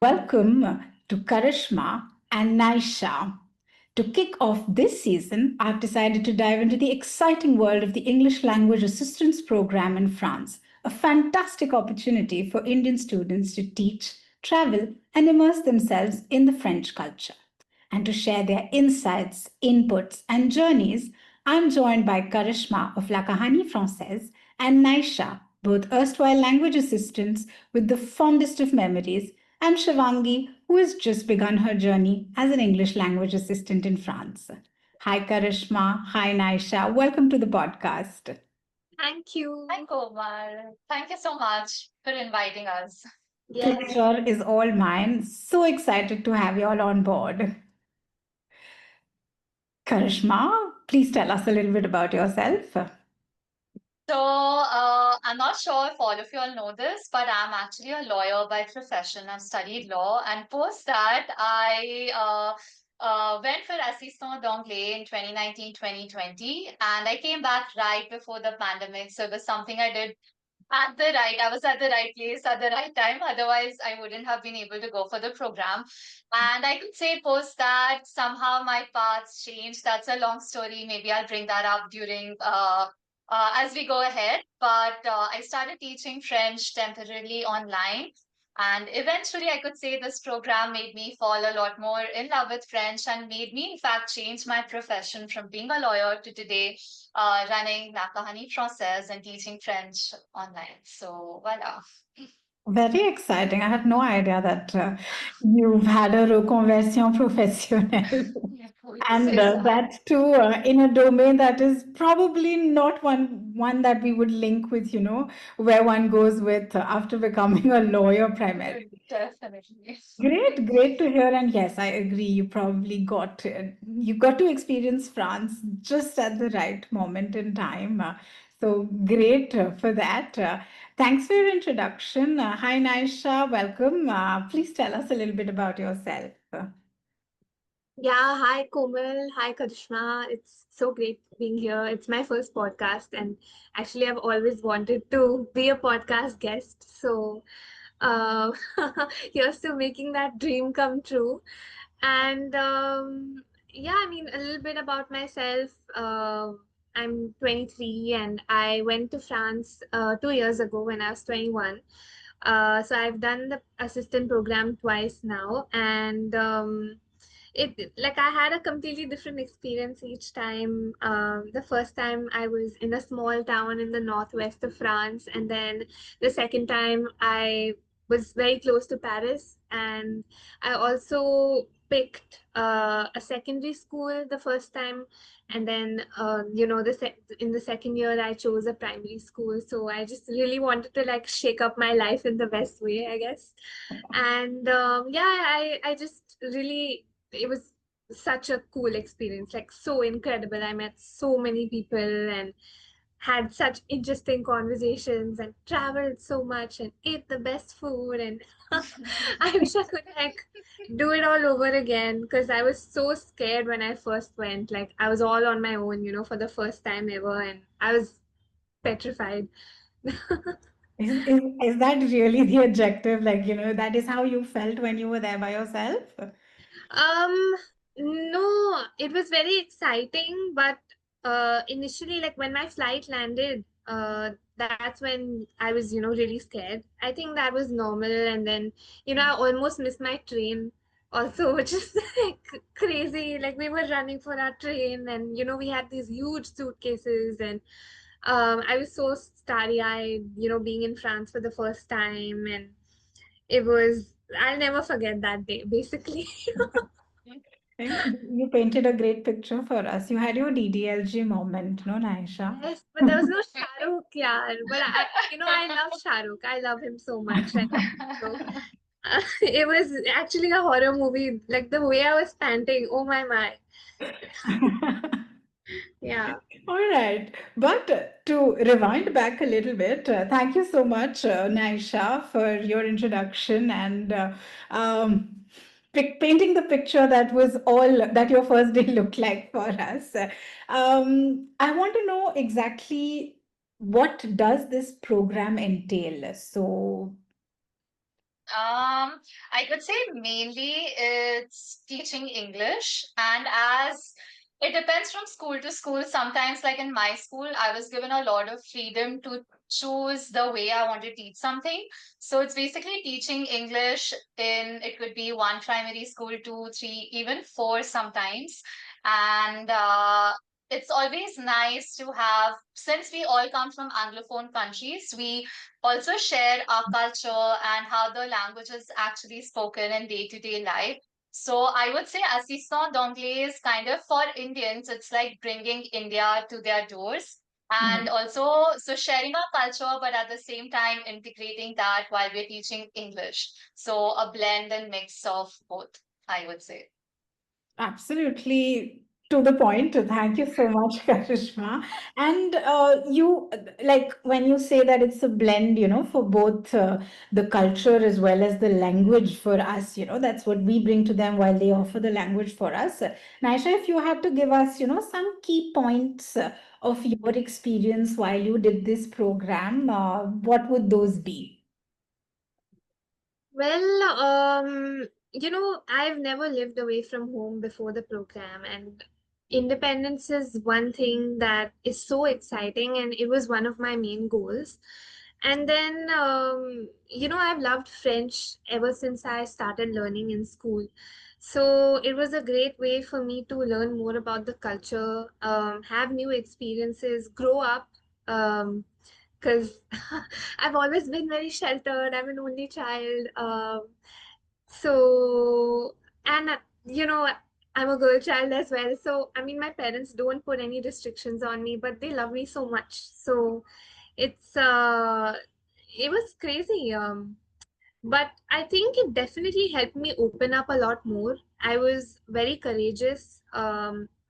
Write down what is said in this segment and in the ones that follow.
welcome to Karishma and Naisha. To kick off this season, I've decided to dive into the exciting world of the English Language Assistance Program in France, a fantastic opportunity for Indian students to teach, travel, and immerse themselves in the French culture. And to share their insights, inputs, and journeys, I'm joined by Karishma of La Kahani Française and Naisha, both erstwhile language assistants with the fondest of memories, and Shivangi, who has just begun her journey as an English language assistant in France. Hi, Karishma. Hi, Naisha. Welcome to the podcast. Thank Hi, you. Komal. Thank you so much for inviting us. Yes. Pleasure is all mine. So excited to have you all on board. Karishma, please tell us a little bit about yourself. I'm not sure if all of you all know this, but I'm actually a lawyer by profession. I've studied law, and post that, I went for assistant d'anglais in 2019-2020, and I came back right before the pandemic. So it was something I did I was at the right place at the right time. Otherwise, I wouldn't have been able to go for the program. And I could say post that somehow my paths changed. That's a long story. Maybe I'll bring that up during as we go ahead. But I started teaching French temporarily online. And eventually, I could say this program made me fall a lot more in love with French and made me, in fact, change my profession from being a lawyer to today running La Kahani Française and teaching French online. So, voila. Very exciting. I had no idea that you've had a reconversion professionnelle. Yeah, And c'est ça. that too in a domain that is probably not one that we would link with, where one goes with after becoming a lawyer primarily. Definitely. Great to hear. And yes, I agree. You got to experience France just at the right moment in time. So great for that. Thanks for your introduction. Hi, Naisha. Welcome. Please tell us a little bit about yourself. Yeah. Hi, Komal. Hi, Karishma. It's so great being here. It's my first podcast, and actually, I've always wanted to be a podcast guest. So, uh, here's to making that dream come true. And yeah, I mean, a little bit about myself. I'm 23, and I went to France 2 years ago when I was 21. So I've done the assistant program twice now, and it like I had a completely different experience each time. The first time I was in a small town in the northwest of France, and then the second time I was very close to Paris, and I also picked a secondary school the first time, and then in the second year I chose a primary school. So I just really wanted to like shake up my life in the best way, I guess. And yeah, I just really, it was such a cool experience, like so incredible. I met so many people and had such interesting conversations and traveled so much and ate the best food, and I wish I could like do it all over again, because I was so scared when I first went. Like I was all on my own, for the first time ever, and I was petrified. Is that really the objective? Like, that is how you felt when you were there by yourself? Um, no, it was very exciting, but initially, like when my flight landed, that's when I was, really scared. I think that was normal, and then, I almost missed my train also, which is like crazy. Like we were running for our train, and we had these huge suitcases, and I was so starry-eyed, being in France for the first time, and it was. I'll never forget that day, basically. You painted a great picture for us. You had your DDLG moment, no, Naisha? Yes, but there was no Shah Rukh, yaar. But I love Shah Rukh. I love him so much. So it was actually a horror movie. Like the way I was panting. Oh my. Yeah. All right. But to rewind back a little bit, thank you so much, Naisha, for your introduction and painting the picture that was all that your first day looked like for us. I want to know exactly what does this program entail? So, I could say mainly it's teaching English, and as it depends from school to school. Sometimes, like in my school, I was given a lot of freedom to choose the way I want to teach something. So it's basically teaching English in, it could be one primary school, two, three, even four sometimes. And it's always nice to have, since we all come from Anglophone countries, we also share our culture and how the language is actually spoken in day-to-day life. So I would say assistant d'anglais is kind of for Indians, it's like bringing India to their doors. And also, so sharing our culture, but at the same time integrating that while we're teaching English. So a blend and mix of both, I would say. Absolutely to the point. Thank you so much, Karishma. And you, like when you say that it's a blend, for both the culture as well as the language for us, that's what we bring to them while they offer the language for us. Naisha, if you had to give us, some key points of your experience while you did this program, what would those be? Well, I've never lived away from home before the program, and independence is one thing that is so exciting, and it was one of my main goals. And then, I've loved French ever since I started learning in school. So it was a great way for me to learn more about the culture, have new experiences, grow up. Because I've always been very sheltered. I'm an only child. So, and I'm a girl child as well. So, I mean, my parents don't put any restrictions on me, but they love me so much. So, it's it was crazy. But I think it definitely helped me open up a lot more. I was very courageous.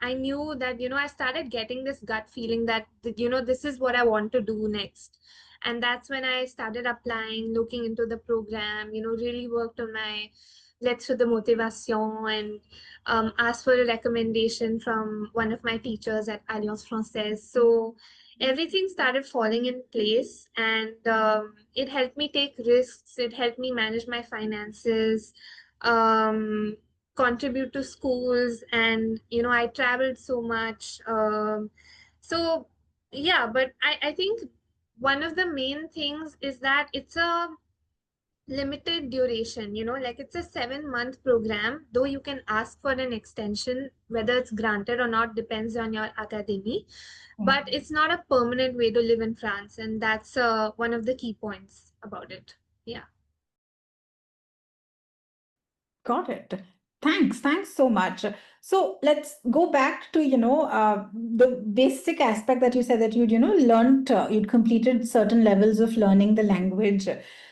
I knew that, I started getting this gut feeling that, this is what I want to do next. And that's when I started applying, looking into the program, really worked on my let's do the motivation and asked for a recommendation from one of my teachers at Alliance Française. So everything started falling in place, and it helped me take risks, it helped me manage my finances, um, contribute to schools, and I traveled so much. So yeah, but I think one of the main things is that it's a limited duration, like it's a 7-month program, though you can ask for an extension. Whether it's granted or not depends on your academy, but it's not a permanent way to live in France, and that's one of the key points about it. Yeah. Got it. Thanks. Thanks so much. So let's go back to, the basic aspect that you said that you'd, learned, you'd completed certain levels of learning the language.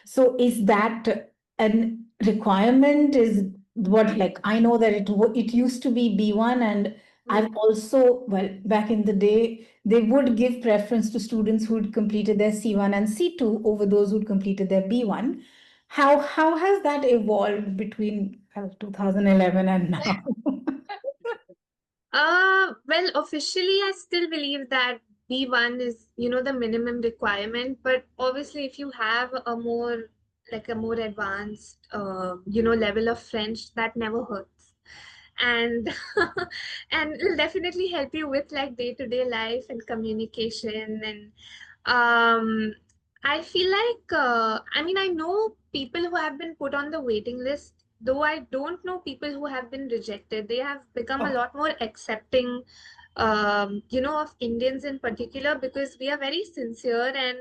So is that an requirement? Is what, like, I know that it used to be B1, and I've Mm. also, well, back in the day, they would give preference to students who'd completed their C1 and C2 over those who'd completed their B1. How has that evolved between 2011 and now? Well, officially, I still believe that B1 is, the minimum requirement. But obviously, if you have a more advanced, level of French, that never hurts. And and it'll definitely help you with like day-to-day life and communication. And um, I feel like, I mean, I know people who have been put on the waiting list, though I don't know people who have been rejected. They have become a Oh, lot more accepting, of Indians in particular, because we are very sincere. And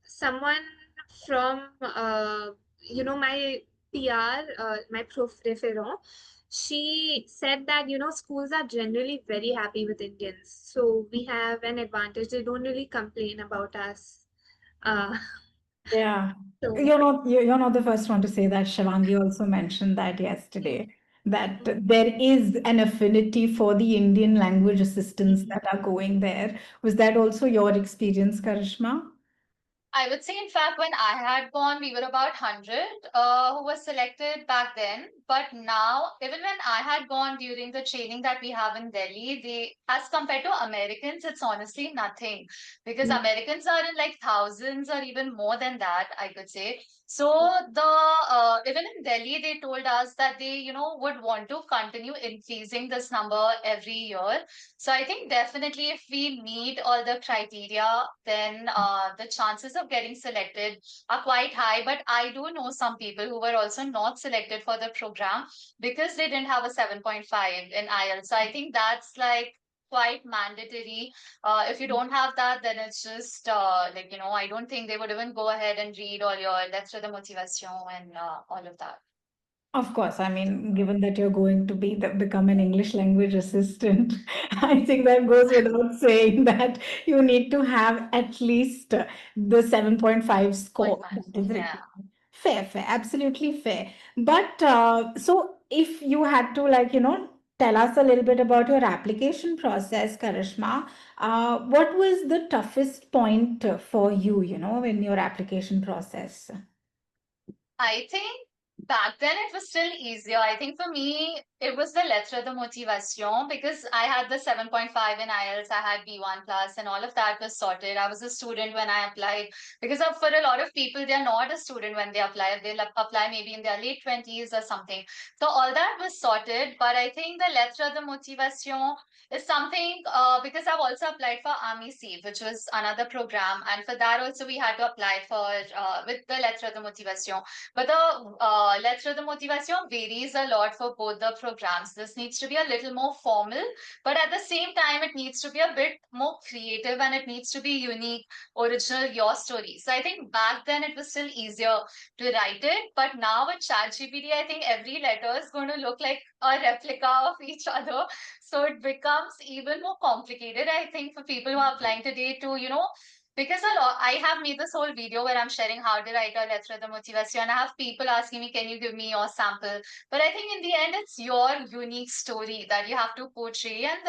someone from, my PR, my prof referent, she said that, schools are generally very happy with Indians. So we have an advantage. They don't really complain about us. Uh, yeah. so You're not the first one to say that. Shavangi also mentioned that yesterday, that there is an affinity for the Indian language assistants Mhm. that are going there. Was that also your experience, Karishma? I would say, in fact, when I had gone, we were about 100 who were selected back then. But now, even when I had gone during the training that we have in Delhi, as compared to Americans, it's honestly nothing because Mm. Americans are in like thousands or even more than that, I could say. So even in Delhi, they told us that they, would want to continue increasing this number every year. So I think definitely if we meet all the criteria, then the chances of getting selected are quite high. But I do know some people who were also not selected for the program because they didn't have a 7.5 in IELTS. So I think that's like quite mandatory. If you don't have that, then it's just I don't think they would even go ahead and read all your lettres de motivation and all of that. Of course, I mean, given that you're going to become an English language assistant, I think that goes without saying that you need to have at least the 7.5 Point score five. that is Yeah. required. Fair, fair, absolutely fair. But so if you had to, tell us a little bit about your application process, Karishma, what was the toughest point for you, in your application process? I think back then it was still easier. I think for me, it was the lettre de motivation because I had the 7.5 in IELTS, I had B1 plus, and all of that was sorted. I was a student when I applied because for a lot of people, they're not a student when they apply. They'll apply maybe in their late 20s or something. So all that was sorted. But I think the lettre de motivation is something because I've also applied for Army Seed, which was another program. And for that also, we had to apply for with the lettre de motivation. But the lettre de motivation varies a lot for both the programs. This needs to be a little more formal, but at the same time, it needs to be a bit more creative and it needs to be unique, original, your story. So I think back then it was still easier to write it, but now with ChatGPT, I think every letter is going to look like a replica of each other. So it becomes even more complicated, I think, for people who are applying today to, because a lot, I have made this whole video where I'm sharing how to write a letter de motivation. And I have people asking me, can you give me your sample? But I think in the end, it's your unique story that you have to portray. And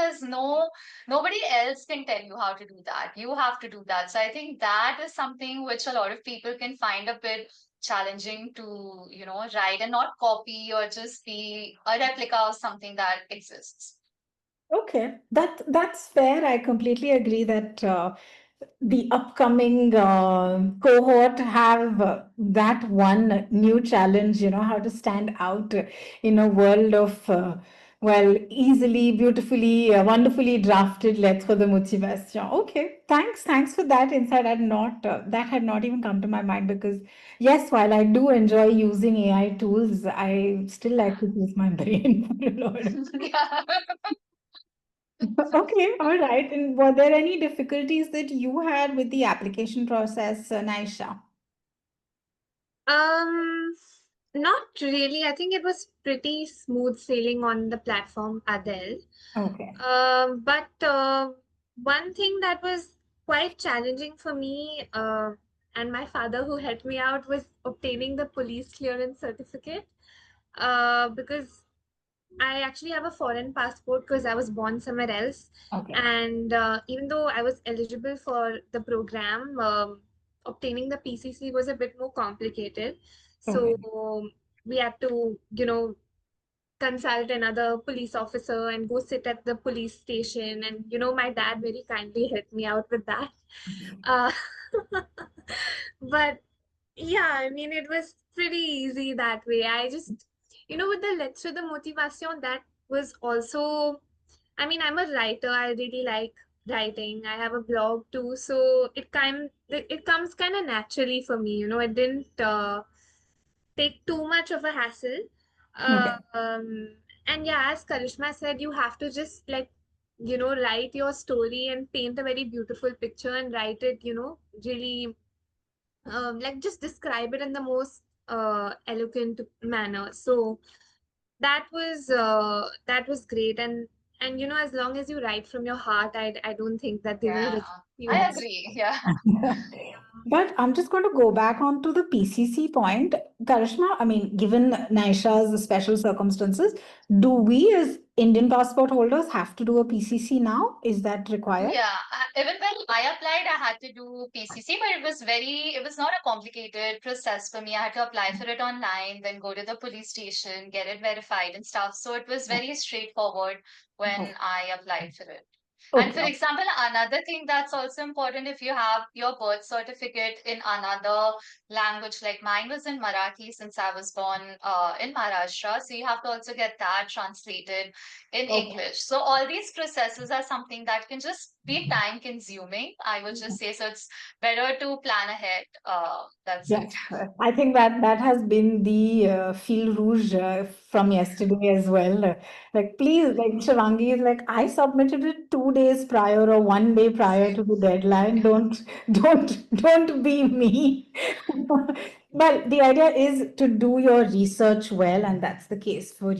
nobody else can tell you how to do that. You have to do that. So I think that is something which a lot of people can find a bit challenging to, write and not copy or just be a replica of something that exists. Okay, that's fair. I completely agree that the upcoming cohort have that one new challenge, how to stand out in a world of easily, beautifully, wonderfully drafted lettres de motivation. Okay, thanks for that insight. That had not even come to my mind because yes, while I do enjoy using AI tools, I still like to use my brain for a lot of. Yeah. Okay, all right. And were there any difficulties that you had with the application process, Naisha? Um, Not really. I think it was pretty smooth sailing on the platform ADELE. Okay. But one thing that was quite challenging for me and my father, who helped me out, was obtaining the police clearance certificate because I actually have a foreign passport because I was born somewhere else. Okay. And even though I was eligible for the program, obtaining the PCC was a bit more complicated. So Okay. we had to, consult another police officer and go sit at the police station. And, my dad very kindly helped me out with that. Uh, but yeah, I mean, it was pretty easy that way. I just, with the lecture, the motivation, that was also, I mean, I'm a writer. I really like writing. I have a blog too. So it comes kind of naturally for me. It didn't take too much of a hassle. Okay. And yeah, as Karishma said, you have to just like, write your story and paint a very beautiful picture and write it, really like just describe it in the most eloquent manner. So that was great. And as long as you write from your heart, I don't think that they will Yeah. reject I You. agree. Yeah. But I'm just going to go back onto the PCC point. Karishma, I mean, given Naisha's special circumstances, do we as Indian passport holders have to do a PCC now? Is that required? Yeah, even when I applied, I had to do PCC, but it was not a complicated process for me. I had to apply for it online, then go to the police station, get it verified and stuff. So it was very straightforward when Oh, I applied for it. And okay. for example, another thing that's also important if you have your birth certificate in another language, like mine was in Marathi since I was born in Maharashtra. So you have to also get that translated in Okay. English. So all these processes are something that can just be time consuming, I would just say. So it's better to plan ahead. That's Yeah, it. I think that that has been the fil rouge from yesterday as well. Like, please, like Shivangi is like, I submitted it 2 days prior or 1 day prior to the deadline. Don't be me. But the idea is to do your research well, and that's the case for,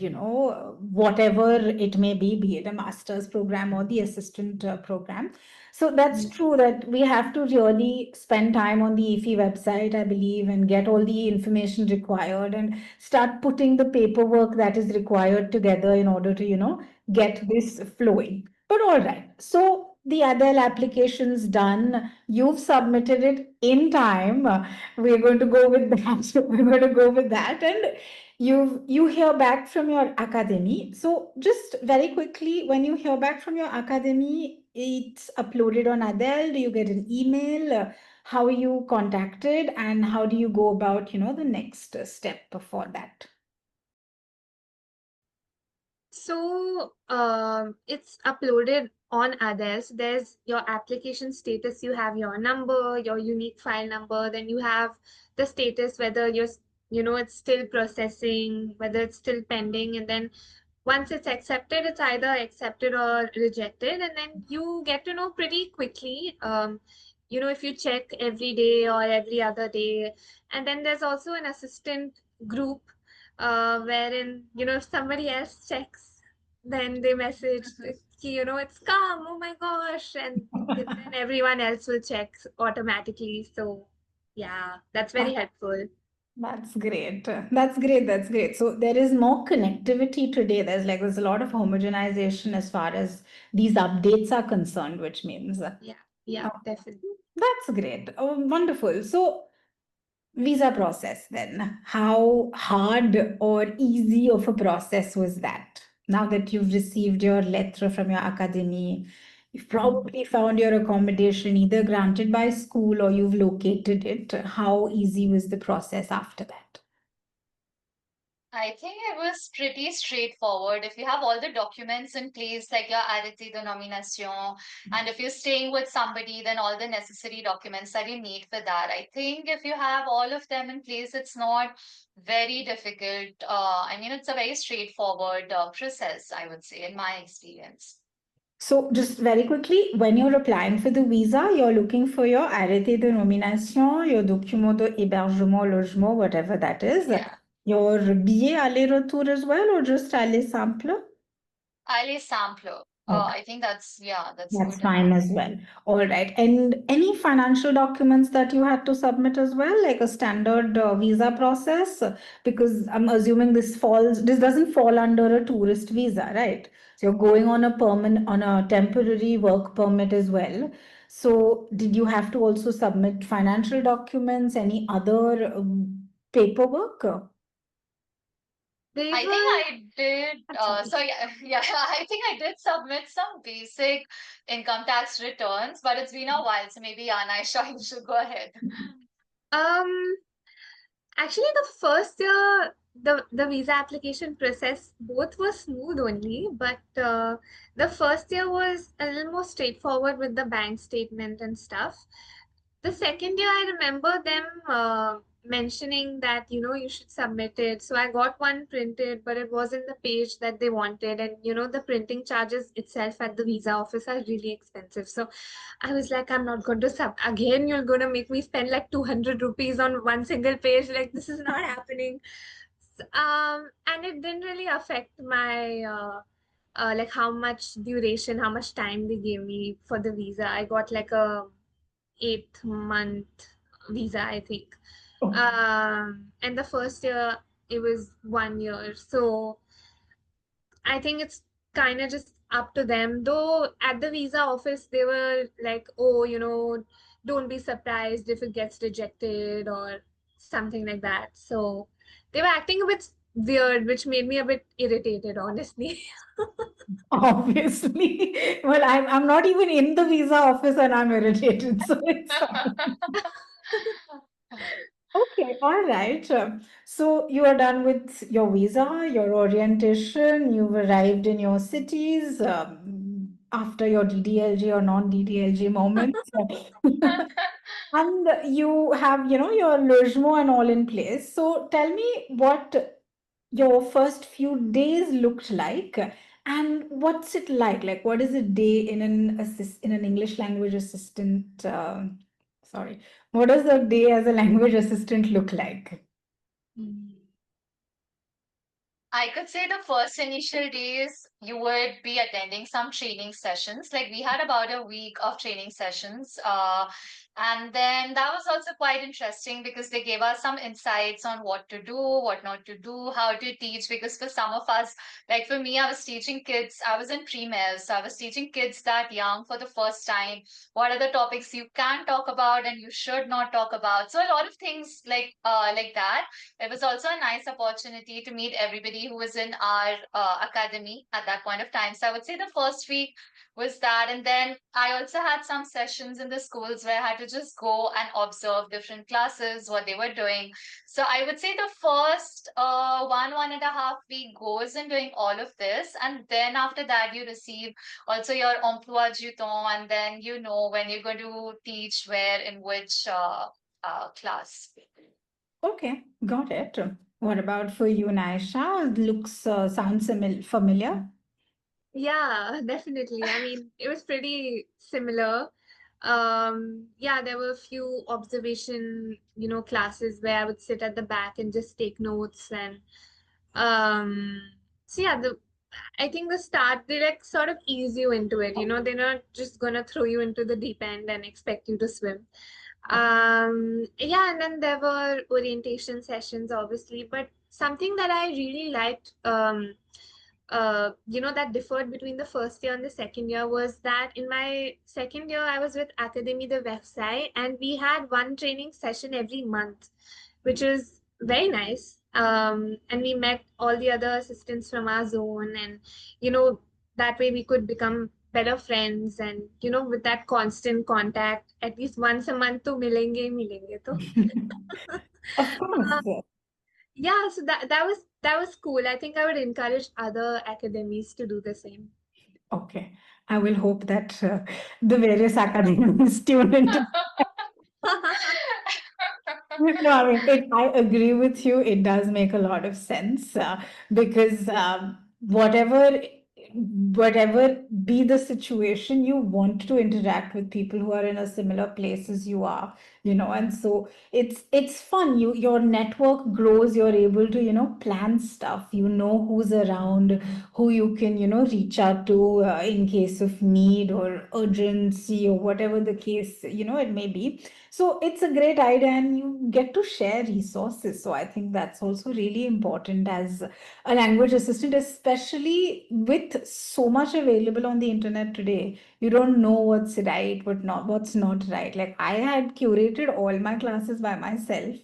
whatever it may be it a master's program or the assistant program. So that's true that we have to really spend time on the EFI website, I believe, and get all the information required and start putting the paperwork that is required together in order to, get this flowing. But all right. So the ADELE application's done. You've submitted it in time. We're going to go with that. We're going to go with that. And you hear back from your academy. So just very quickly, when you hear back from your academy, it's uploaded on Adele. Do you get an email? How are you contacted, and how do you go about, the next step for that? So it's uploaded on others. There's your application status. You have your number, your unique file number. Then you have the status whether it's still processing, whether it's still pending, and then once it's accepted, it's either accepted or rejected, and then you get to know pretty quickly. If you check every day or every other day, and then there's also an assistant group wherein if somebody else checks, then they message, it's come, oh my gosh, and then everyone else will check automatically. So yeah, that's very helpful. That's great. That's great. That's great. So there is more connectivity today. There's a lot of homogenization as far as these updates are concerned, which means Yeah, definitely. that's great. Oh, wonderful. So visa process then. How hard or easy of a process was that? Now that you've received your letter from your academy, you've probably found your accommodation either granted by school or you've located it. How easy was the process after that? I think it was pretty straightforward. If you have all the documents in place, like your arrêté de nomination, and if you're staying with somebody, then all the necessary documents that you need for that. I think if you have all of them in place, it's not very difficult. I mean, it's a very straightforward process, I would say, in my experience. So just very quickly, when you're applying for the visa, you're looking for your arrêté de nomination, your document de hébergement, logement, whatever that is, Yeah. your billet aller-retour as well, or just aller simple? I'll sampler. Okay. I think that's That's good fine enough. as well. All right. And any financial documents that you had to submit as well, like a standard visa process? Because I'm assuming this doesn't fall under a tourist visa, right? So you're going on on a temporary work permit as well. So did you have to also submit financial documents, any other paperwork? They I think were, I did. I'm sorry. So yeah, yeah, I think I did submit some basic income tax returns, but it's been a while, so maybe Naisha, you should go ahead. Um, Actually, the first year, the visa application process both were smooth only, but the first year was a little more straightforward with the bank statement and stuff. The second year, I remember them mentioning that you should submit it. So I got one printed, but it wasn't the page that they wanted, and the printing charges itself at the visa office are really expensive. So I was like, I'm not going to sub again. You're going to make me spend like 200 rupees on one single page. Like, this is not happening. And it didn't really affect my like how much duration, how much time they gave me for the visa. I got like a 8 month visa, I think. Oh, And the first year it was 1 year. So I think it's kind of just up to them. Though at the visa office, they were like, oh, don't be surprised if it gets rejected or something like that. So they were acting a bit weird, which made me a bit irritated, honestly. obviously. Well, I'm not even in the visa office and I'm irritated, so it's fine. Okay, all right. So you are done with your visa, your orientation, you've arrived in your cities after your DDLG or non-DDLG moments. And you have, your logement and all in place. So tell me what your first few days looked like and what's it like? Like, what is a day in an English language assistant? Sorry, what does a day as a language assistant look like? I could say the first initial days you would be attending some training sessions. Like we had about a week of training sessions. And then that was also quite interesting because they gave us some insights on what to do, what not to do, how to teach. Because for some of us, like for me, I was teaching kids, I was in pre-mel, so I was teaching kids that young for the first time. What are the topics you can talk about and you should not talk about? So a lot of things like that. It was also a nice opportunity to meet everybody who was in our academy at that point of time. So I would say the first week was that. And then I also had some sessions in the schools where I had to just go and observe different classes, what they were doing. So I would say the first 1.5 week goes in doing all of this. And then after that, you receive also your emploi du temps. And then you know when you're going to teach where in which class. Okay, got it. What about for you, Naisha? Looks sounds familiar. Yeah, definitely. I mean, it was pretty similar. Yeah, there were a few observation, classes where I would sit at the back and just take notes and um so yeah, I think the start they like sort of ease you into it, they're not just gonna throw you into the deep end and expect you to swim. Yeah, and then there were orientation sessions, obviously, but something that I really liked, that differed between the first year and the second year was that in my second year, I was with Académie de Versailles, and we had one training session every month, which was very nice. And we met all the other assistants from our zone, and that way we could become better friends. And with that constant contact, at least once a month, to milenge he milenge to. Of Uh, course. yeah, so that was cool. I think I would encourage other academies to do the same. Okay. I will hope that the various academies tune into. No, I mean, I agree with you. It does make a lot of sense because whatever be the situation, you want to interact with people who are in a similar place as you are, and so it's fun. Your network grows. You're able to, plan stuff. You know who's around, who you can, reach out to in case of need or urgency or whatever the case, it may be. So it's a great idea, and you get to share resources. So I think that's also really important as a language assistant, especially with so much available on the internet today. You don't know what's right, what's not right. Like I had curated all my classes by myself.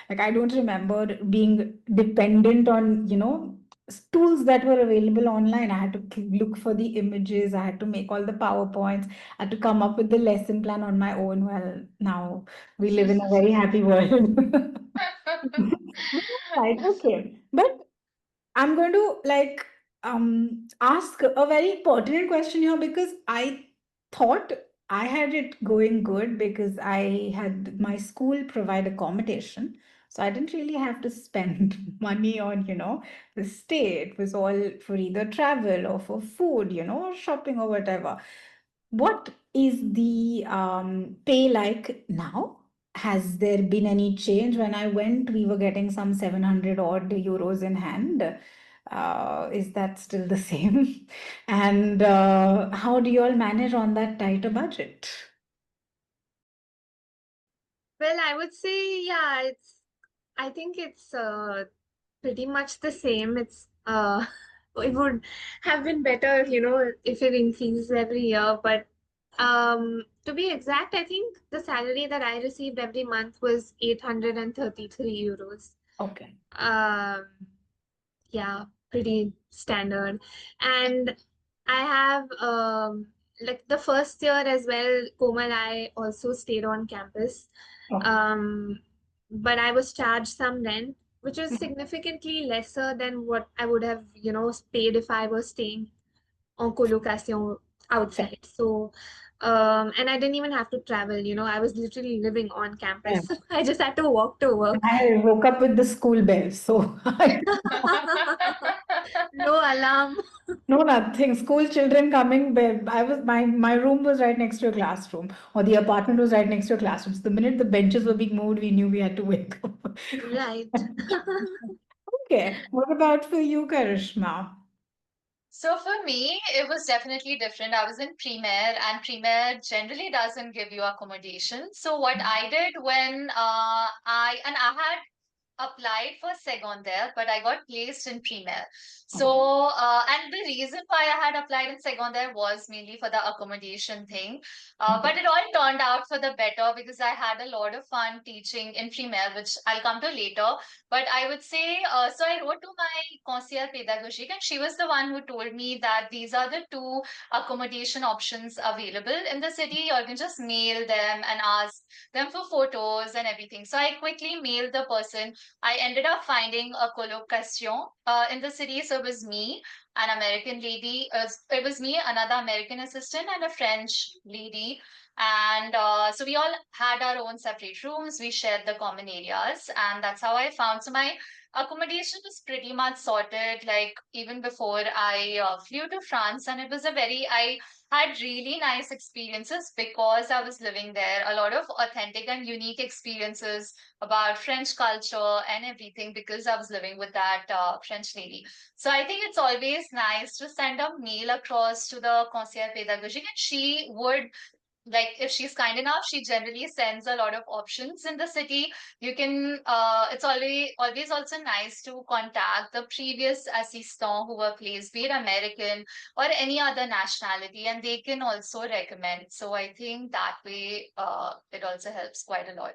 Like I don't remember being dependent on, tools that were available online. I had to look for the images. I had to make all the PowerPoints. I had to come up with the lesson plan on my own. Well, now we live in a very happy world. Right, okay. But I'm going to ask a very pertinent question here because I thought I had it going good because I had my school provide accommodation. So I didn't really have to spend money on, the stay. It was all for either travel or for food, or shopping or whatever. What is the pay like now? Has there been any change? When I went, we were getting some 700 odd euros in hand. Is that still the same? And how do you all manage on that tighter budget? Well, I would say, yeah, I think it's pretty much the same. It would have been better, if it increases every year. But to be exact, I think the salary that I received every month was 833 euros. Okay. Um, yeah, pretty standard. And I have like the first year as well, Komal, I also stayed on campus. Okay. Um, but I was charged some rent, which was significantly lesser than what I would have, paid if I was staying en colocation Okay. outside. So, and I didn't even have to travel, I was literally living on Yeah. campus. I just had to walk to work. I woke up with the school bell, so No alarm. no, nothing. School children coming. My room was right next to a classroom, or the apartment was right next to a classroom. So the minute the benches were being moved, we knew we had to wake up. Right. Okay. What about for you, Karishma? So for me, it was definitely different. I was in Premier, and Premier generally doesn't give you accommodation. So what I did when I had applied for secondaire, but I got placed in primaire. So, Okay. and the reason why I had applied in secondaire was mainly for the accommodation thing. Okay. But it all turned out for the better because I had a lot of fun teaching in primaire, which I'll come to later. But I would say, so I wrote to my concierge pedagogique, and she was the one who told me that these are the two accommodation options available in the city. You can just mail them and ask them for photos and everything. So I quickly mailed the person. I ended up finding a colocation in the city. So it was me, an American lady. It was me, another American assistant, and a French lady. And so we all had our own separate rooms. We shared the common areas, and that's how I found. So my accommodation was pretty much sorted, like even before I flew to France, and it was I had really nice experiences because I was living there. A lot of authentic and unique experiences about French culture and everything because I was living with that French lady. So I think it's always nice to send a mail across to the concierge pédagogique, and she would, like, if she's kind enough, she generally sends a lot of options in the city. You can it's always also nice to contact the previous assistant who were placed, be it American or any other nationality, and they can also recommend. So I think that way it also helps quite a lot.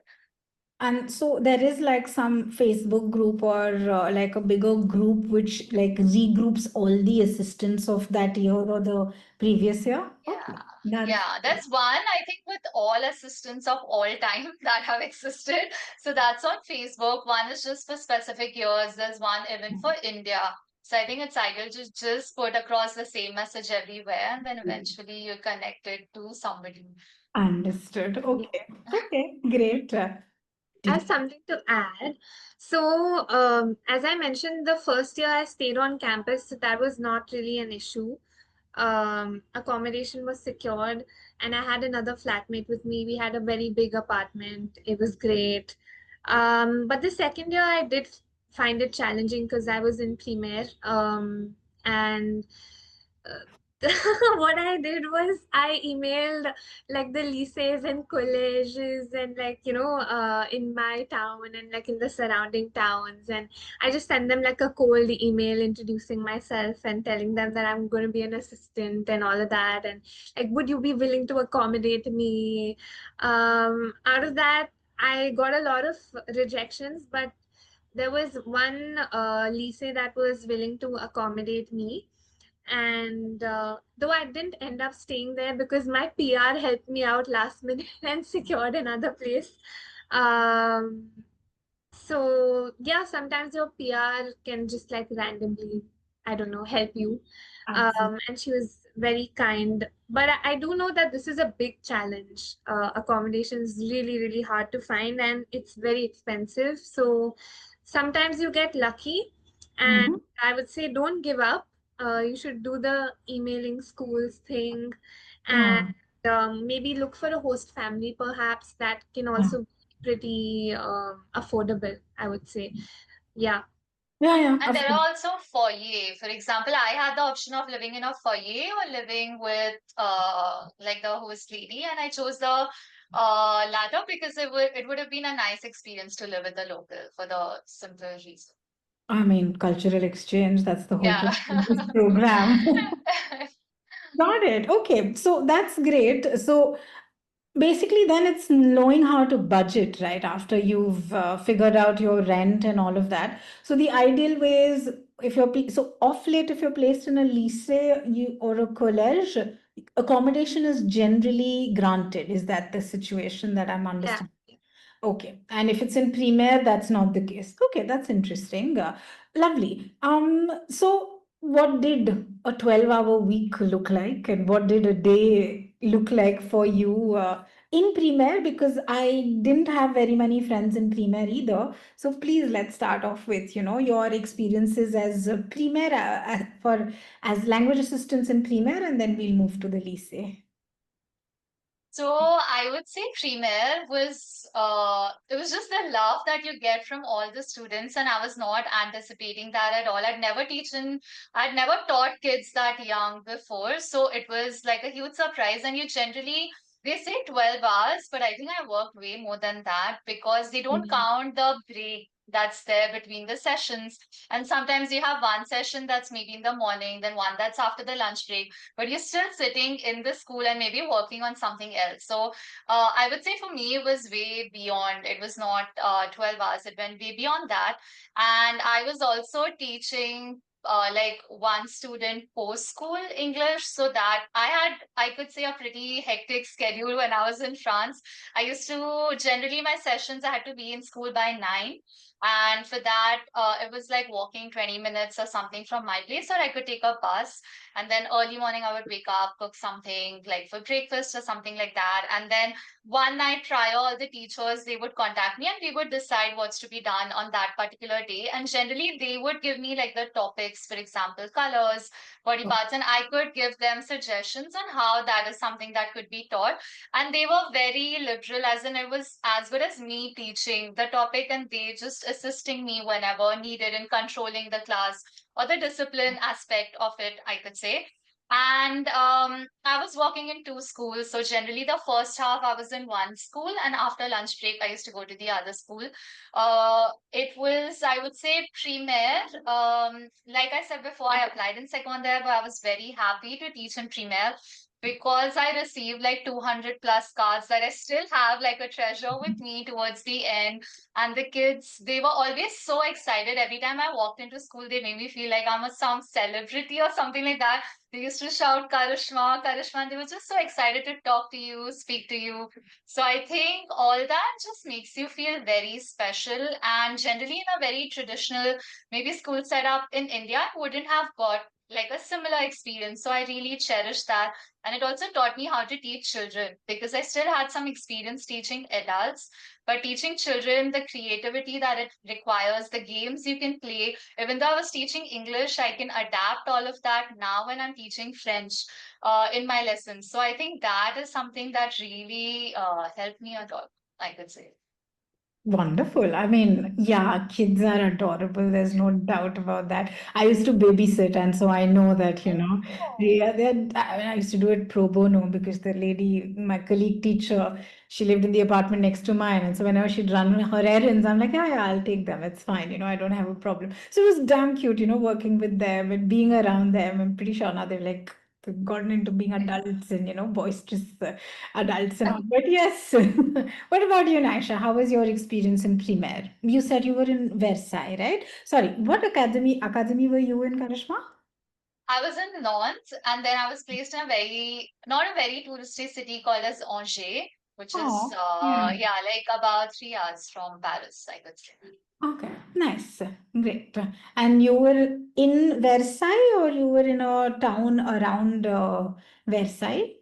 And so there is like some Facebook group or like a bigger group which like regroups all the assistants of that year or the previous year. Okay, Yeah, that's yeah, that's one, I think, with all assistants of all time that have existed. So that's on Facebook. One is just for specific years. There's one even for India. So I think it's ideal to just put across the same message everywhere, and then eventually you're connected to somebody. understood. Yeah. Okay, okay, great. I Did have something to add. So, as I mentioned, the first year I stayed on campus, so that was not really an issue. Accommodation was secured, and I had another flatmate with me. We had a very big apartment. It was great. But the second year, I did find it challenging because I was in primaire. And what I did was I emailed like the lycées and colleges and like in my town and like in the surrounding towns, and I just sent them like a cold email introducing myself and telling them that I'm going to be an assistant and all of that, and like would you be willing to accommodate me. Out of that I got a lot of rejections, but there was one lycée that was willing to accommodate me, and though I didn't end up staying there because my PR helped me out last minute and secured another place. Um, so yeah, sometimes your PR can just like randomly, I don't know, help you. absolutely. And she was very kind. But I do know that this is a big challenge. Accommodation is really, really hard to find and it's very expensive. So sometimes you get lucky, and Mm-hmm. I would say don't give up. You should do the emailing schools thing, and Yeah, maybe look for a host family perhaps that can yeah. also be pretty affordable, I would say. Yeah. Yeah, yeah, And of there course. are also foyer. For example, I had the option of living in a foyer or living with like the host lady, and I chose the latter because it would have been a nice experience to live with the local for the simple reason. I mean, cultural exchange, that's the whole Yeah. point of this program. Got it. Okay. So that's great. So basically, then it's knowing how to budget, right? After you've figured out your rent and all of that. So the ideal way is if so off late, if you're placed in a lycée or a college, accommodation is generally granted. Is that the situation that I'm Yeah. understanding? Okay. And if it's in Premier, that's not the case. Okay, that's interesting. Lovely. So what did a 12-hour week look like, and what did a day look like for you in Premier? Because I didn't have very many friends in Premier either. So please let's start off with, your experiences as a Premier as language assistants in Premier, and then we'll move to the lycée. So I would say Premier was it was just the love that you get from all the students, and I was not anticipating that at all. I'd never taught kids that young before, so it was like a huge surprise. And you generally they say 12 hours, but I think I worked way more than that because they don't count the break that's there between the sessions. And sometimes you have one session that's maybe in the morning, then one that's after the lunch break, but you're still sitting in the school and maybe working on something else. So I would say for me, it was way beyond. It was not 12 hours, it went way beyond that. And I was also teaching. Like one student post school English, so that I could say, a pretty hectic schedule when I was in France. I used to generally my sessions I had to be in school by 9, and for that it was like walking 20 minutes or something from my place, or I could take a bus, and then early morning I would wake up, cook something like for breakfast or something like that. And then one night prior, all the teachers, they would contact me and we would decide what's to be done on that particular day. And generally they would give me like the topics, for example, colors, body parts, and I could give them suggestions on how that is something that could be taught. And they were very liberal, as in it was as good as me teaching the topic and they just assisting me whenever needed in controlling the class or the discipline aspect of it, I could say. And I was working in two schools. So generally, the first half I was in one school, and after lunch break, I used to go to the other school. It was, I would say, primaire. Like I said before, I applied in secondaire, but I was very happy to teach in primaire because I received like 200 plus cards that I still have like a treasure with me towards the end. And the kids, they were always so excited. Every time I walked into school, they made me feel like I'm some celebrity or something like that. They used to shout Karishma, Karishma, and they were just so excited to talk to you, speak to you. So I think all that just makes you feel very special. And generally, in a very traditional, maybe school setup in India, I wouldn't have got like a similar experience. So I really cherish that. And it also taught me how to teach children because I still had some experience teaching adults, but teaching children the creativity that it requires, the games you can play. Even though I was teaching English, I can adapt all of that now when I'm teaching French in my lessons. So I think that is something that really helped me a lot, I could say. Wonderful. I mean, yeah, kids are adorable. There's no doubt about that. I used to babysit, and so I know that, I used to do it pro bono because the lady, my colleague teacher, she lived in the apartment next to mine. And so whenever she'd run her errands, I'm like, yeah, yeah, I'll take them. It's fine. I don't have a problem. So it was damn cute, working with them and being around them. I'm pretty sure now they've like gotten into being adults and, boisterous adults and all. But yes. What about you, Naisha? How was your experience in primaire? You said you were in Versailles, right? Sorry, what academy were you in, Karishma? I was in Nantes, and then I was placed in not a very touristy city called as Angers, which is, Oh, yeah. yeah, like about 3 hours from Paris, I could say. Okay, nice. Great. And you were in Versailles or you were in a town around Versailles,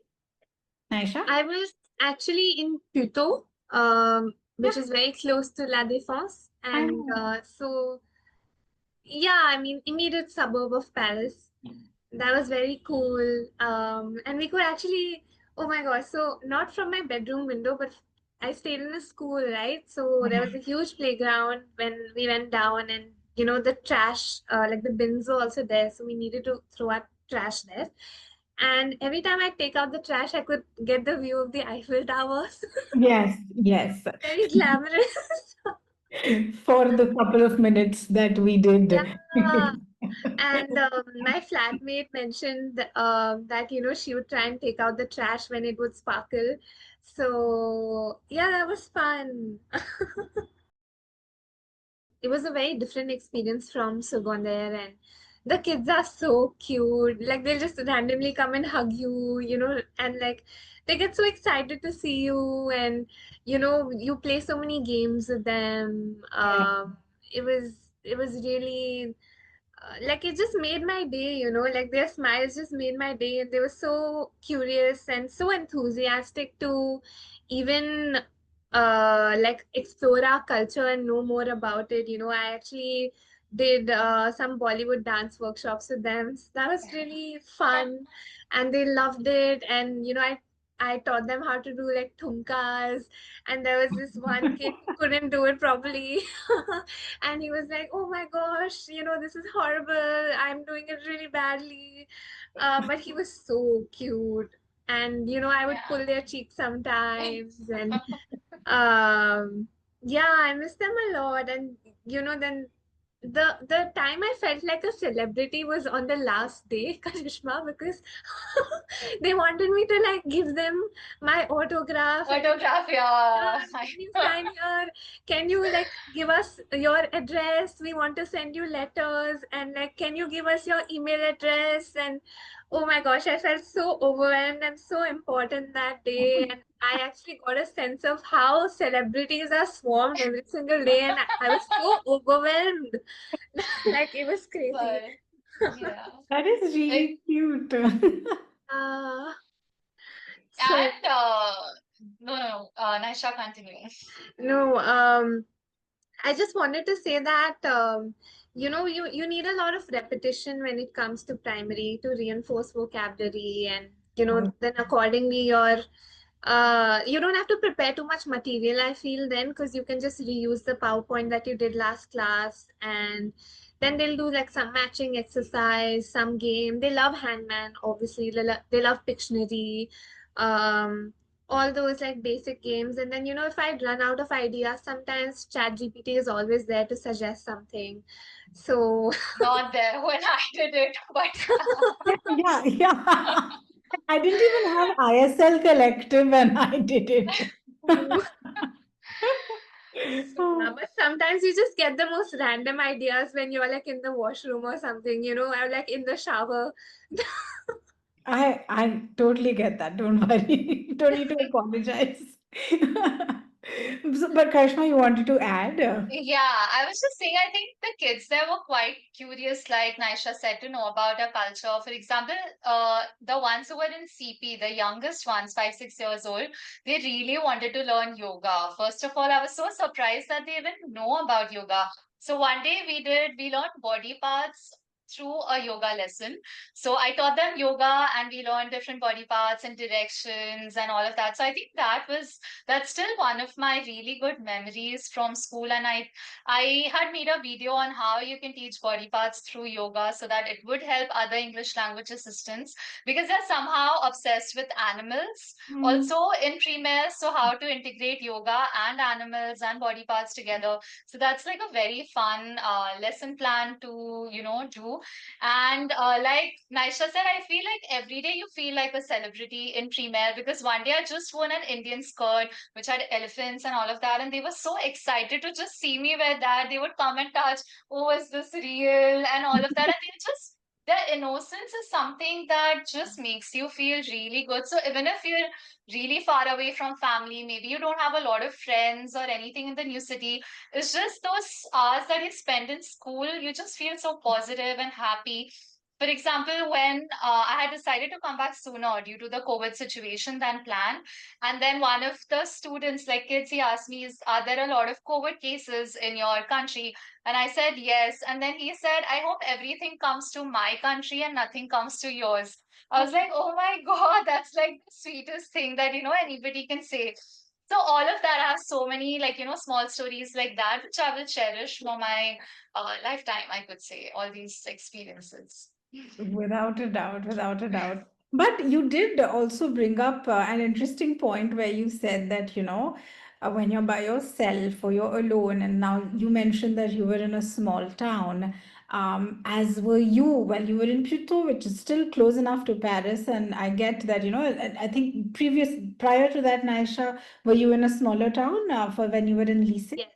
Naisha? I was actually in Puteaux, Yeah, which is very close to La Défense. I And know. so, yeah, I mean, immediate suburb of Paris. That was very cool. And we could actually, oh my gosh, so not from my bedroom window, but I stayed in a school, right? So there was a huge playground when we went down, and the trash, like the bins were also there, so we needed to throw our trash there. And every time I take out the trash, I could get the view of the Eiffel Towers. Yes, yes. Very glamorous. For the couple of minutes that we did. Yeah. And my flatmate mentioned that she would try and take out the trash when it would sparkle. So yeah, that was fun. It was a very different experience from Sugandhar, and the kids are so cute. Like they'll just randomly come and hug you, and like they get so excited to see you, and you play so many games with them. It was really like it just made my day, like their smiles just made my day, and they were so curious and so enthusiastic to even like explore our culture and know more about it. I actually did some Bollywood dance workshops with them. So that was really fun, and they loved it. And I taught them how to do like thumkas, and there was this one kid who couldn't do it properly. And he was like, oh my gosh, this is horrible, I'm doing it really badly. But he was so cute, and I would Yeah. pull their cheeks sometimes. And yeah, I miss them a lot. And then the time I felt like a celebrity was on the last day, Karishma, because they wanted me to like give them my autograph, and they Autograph, yeah. yeah, can you sign here? Can you like give us your address? We want to send you letters, and like, can you give us your email address? And oh my gosh, I felt so overwhelmed and so important that day. And I actually got a sense of how celebrities are swarmed every single day, and I was so overwhelmed. Like it was crazy. But yeah. That is Like, really cute. Uh, so and no, no, Naisha, continue. no, I just wanted to say that you need a lot of repetition when it comes to primary to reinforce vocabulary, and then accordingly you don't have to prepare too much material, I feel, then, because you can just reuse the PowerPoint that you did last class. And then they'll do like some matching exercise, some game. They love Hangman, obviously. They love Pictionary, um, all those like basic games. And then, if I'd run out of ideas, sometimes ChatGPT is always there to suggest something. So, Not there when I did it, but Yeah, yeah. I didn't even have ISL collective when I did it. yeah, but sometimes you just get the most random ideas when you're like in the washroom or something, or like in the shower. I totally get that. Don't worry. Don't need to apologize. But Karishma, you wanted to add? yeah, I was just saying, I think the kids there were quite curious, like Naisha said, to know about our culture. For example, the ones who were in CP, the youngest ones, 5, 6 years old, they really wanted to learn yoga. First of all, I was so surprised that they even know about yoga. So one day we learned body parts through a yoga lesson. So I taught them yoga and we learned different body parts and directions and all of that. So I think that's still one of my really good memories from school. And I had made a video on how you can teach body parts through yoga so that it would help other English language assistants because they're somehow obsessed with animals. Hmm. Also in pre-med, so how to integrate yoga and animals and body parts together. So that's like a very fun lesson plan to do. And like Naisha said, I feel like every day you feel like a celebrity in pre-med because one day I just won an Indian skirt which had elephants and all of that. And they were so excited to just see me wear that. They would come and touch, oh, is this real? And all of that. And they just, their innocence is something that just makes you feel really good. So even if you're really far away from family, maybe you don't have a lot of friends or anything in the new city, it's just those hours that you spend in school, you just feel so positive and happy. For example, when I had decided to come back sooner due to the COVID situation than planned, and then one of the students, like kids, he asked me, are there a lot of COVID cases in your country? And I said, yes. And then he said, I hope everything comes to my country and nothing comes to yours. I was like, oh my God, that's like the sweetest thing that, anybody can say. So all of that, I have so many like, small stories like that, which I will cherish for my lifetime, I could say, all these experiences. Without a doubt, without a doubt. But you did also bring up an interesting point where you said that, when you're by yourself or you're alone, and now you mentioned that you were in a small town, as were you. Well, you were in Puto, which is still close enough to Paris. And I get that, I think prior to that, Naisha, were you in a smaller town for when you were in Lycée? Yes,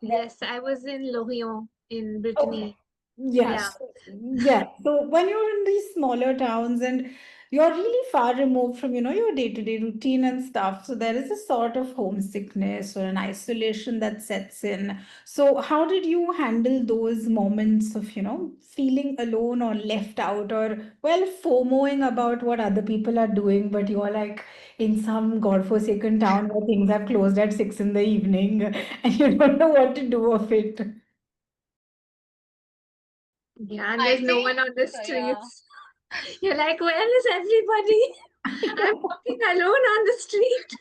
yes, I was in Lorient in Okay. Brittany. Yeah. Yes. Yeah. So when you're in these smaller towns and you're really far removed from, your day-to-day routine and stuff, so there is a sort of homesickness or an isolation that sets in. So how did you handle those moments of, feeling alone or left out or, well, FOMOing about what other people are doing, but you're like in some godforsaken town where things have closed at 6 in the evening and you don't know what to do of it? Yeah, and I there's no think, one on the yeah. streets. You're like, where is everybody? I'm walking alone on the street.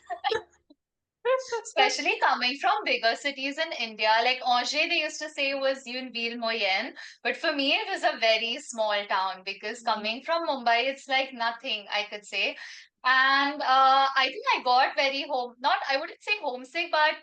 Especially coming from bigger cities in India, like Angers, they used to say was une ville moyenne, but for me it was a very small town because coming from Mumbai, it's like nothing, I could say. And I think I got very not, I wouldn't say homesick, but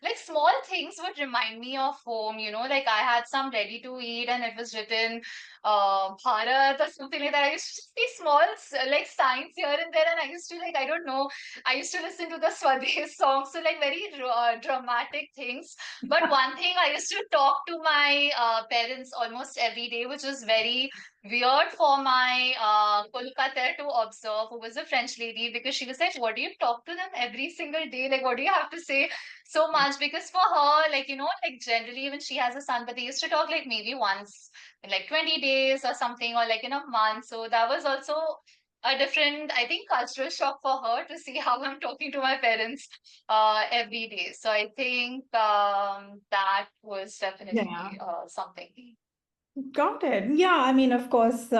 like small things would remind me of home, like I had some ready to eat and it was written Bharat or something like that. I used to see small like signs here and there, and I used to like, I don't know, I used to listen to the Swades songs, so like very dramatic things. But one thing, I used to talk to my parents almost every day, which was very weird for my Kolkata to observe, who was a French lady, because she was like, what do you talk to them every single day? Like, what do you have to say so much? Because for her, like, like generally when she has a son, but they used to talk like maybe once in like 20 days or something, or like in a month. So that was also a different, I think, cultural shock for her to see how I'm talking to my parents every day. So I think that was Yeah. definitely something. Got it. Yeah, I mean, of course,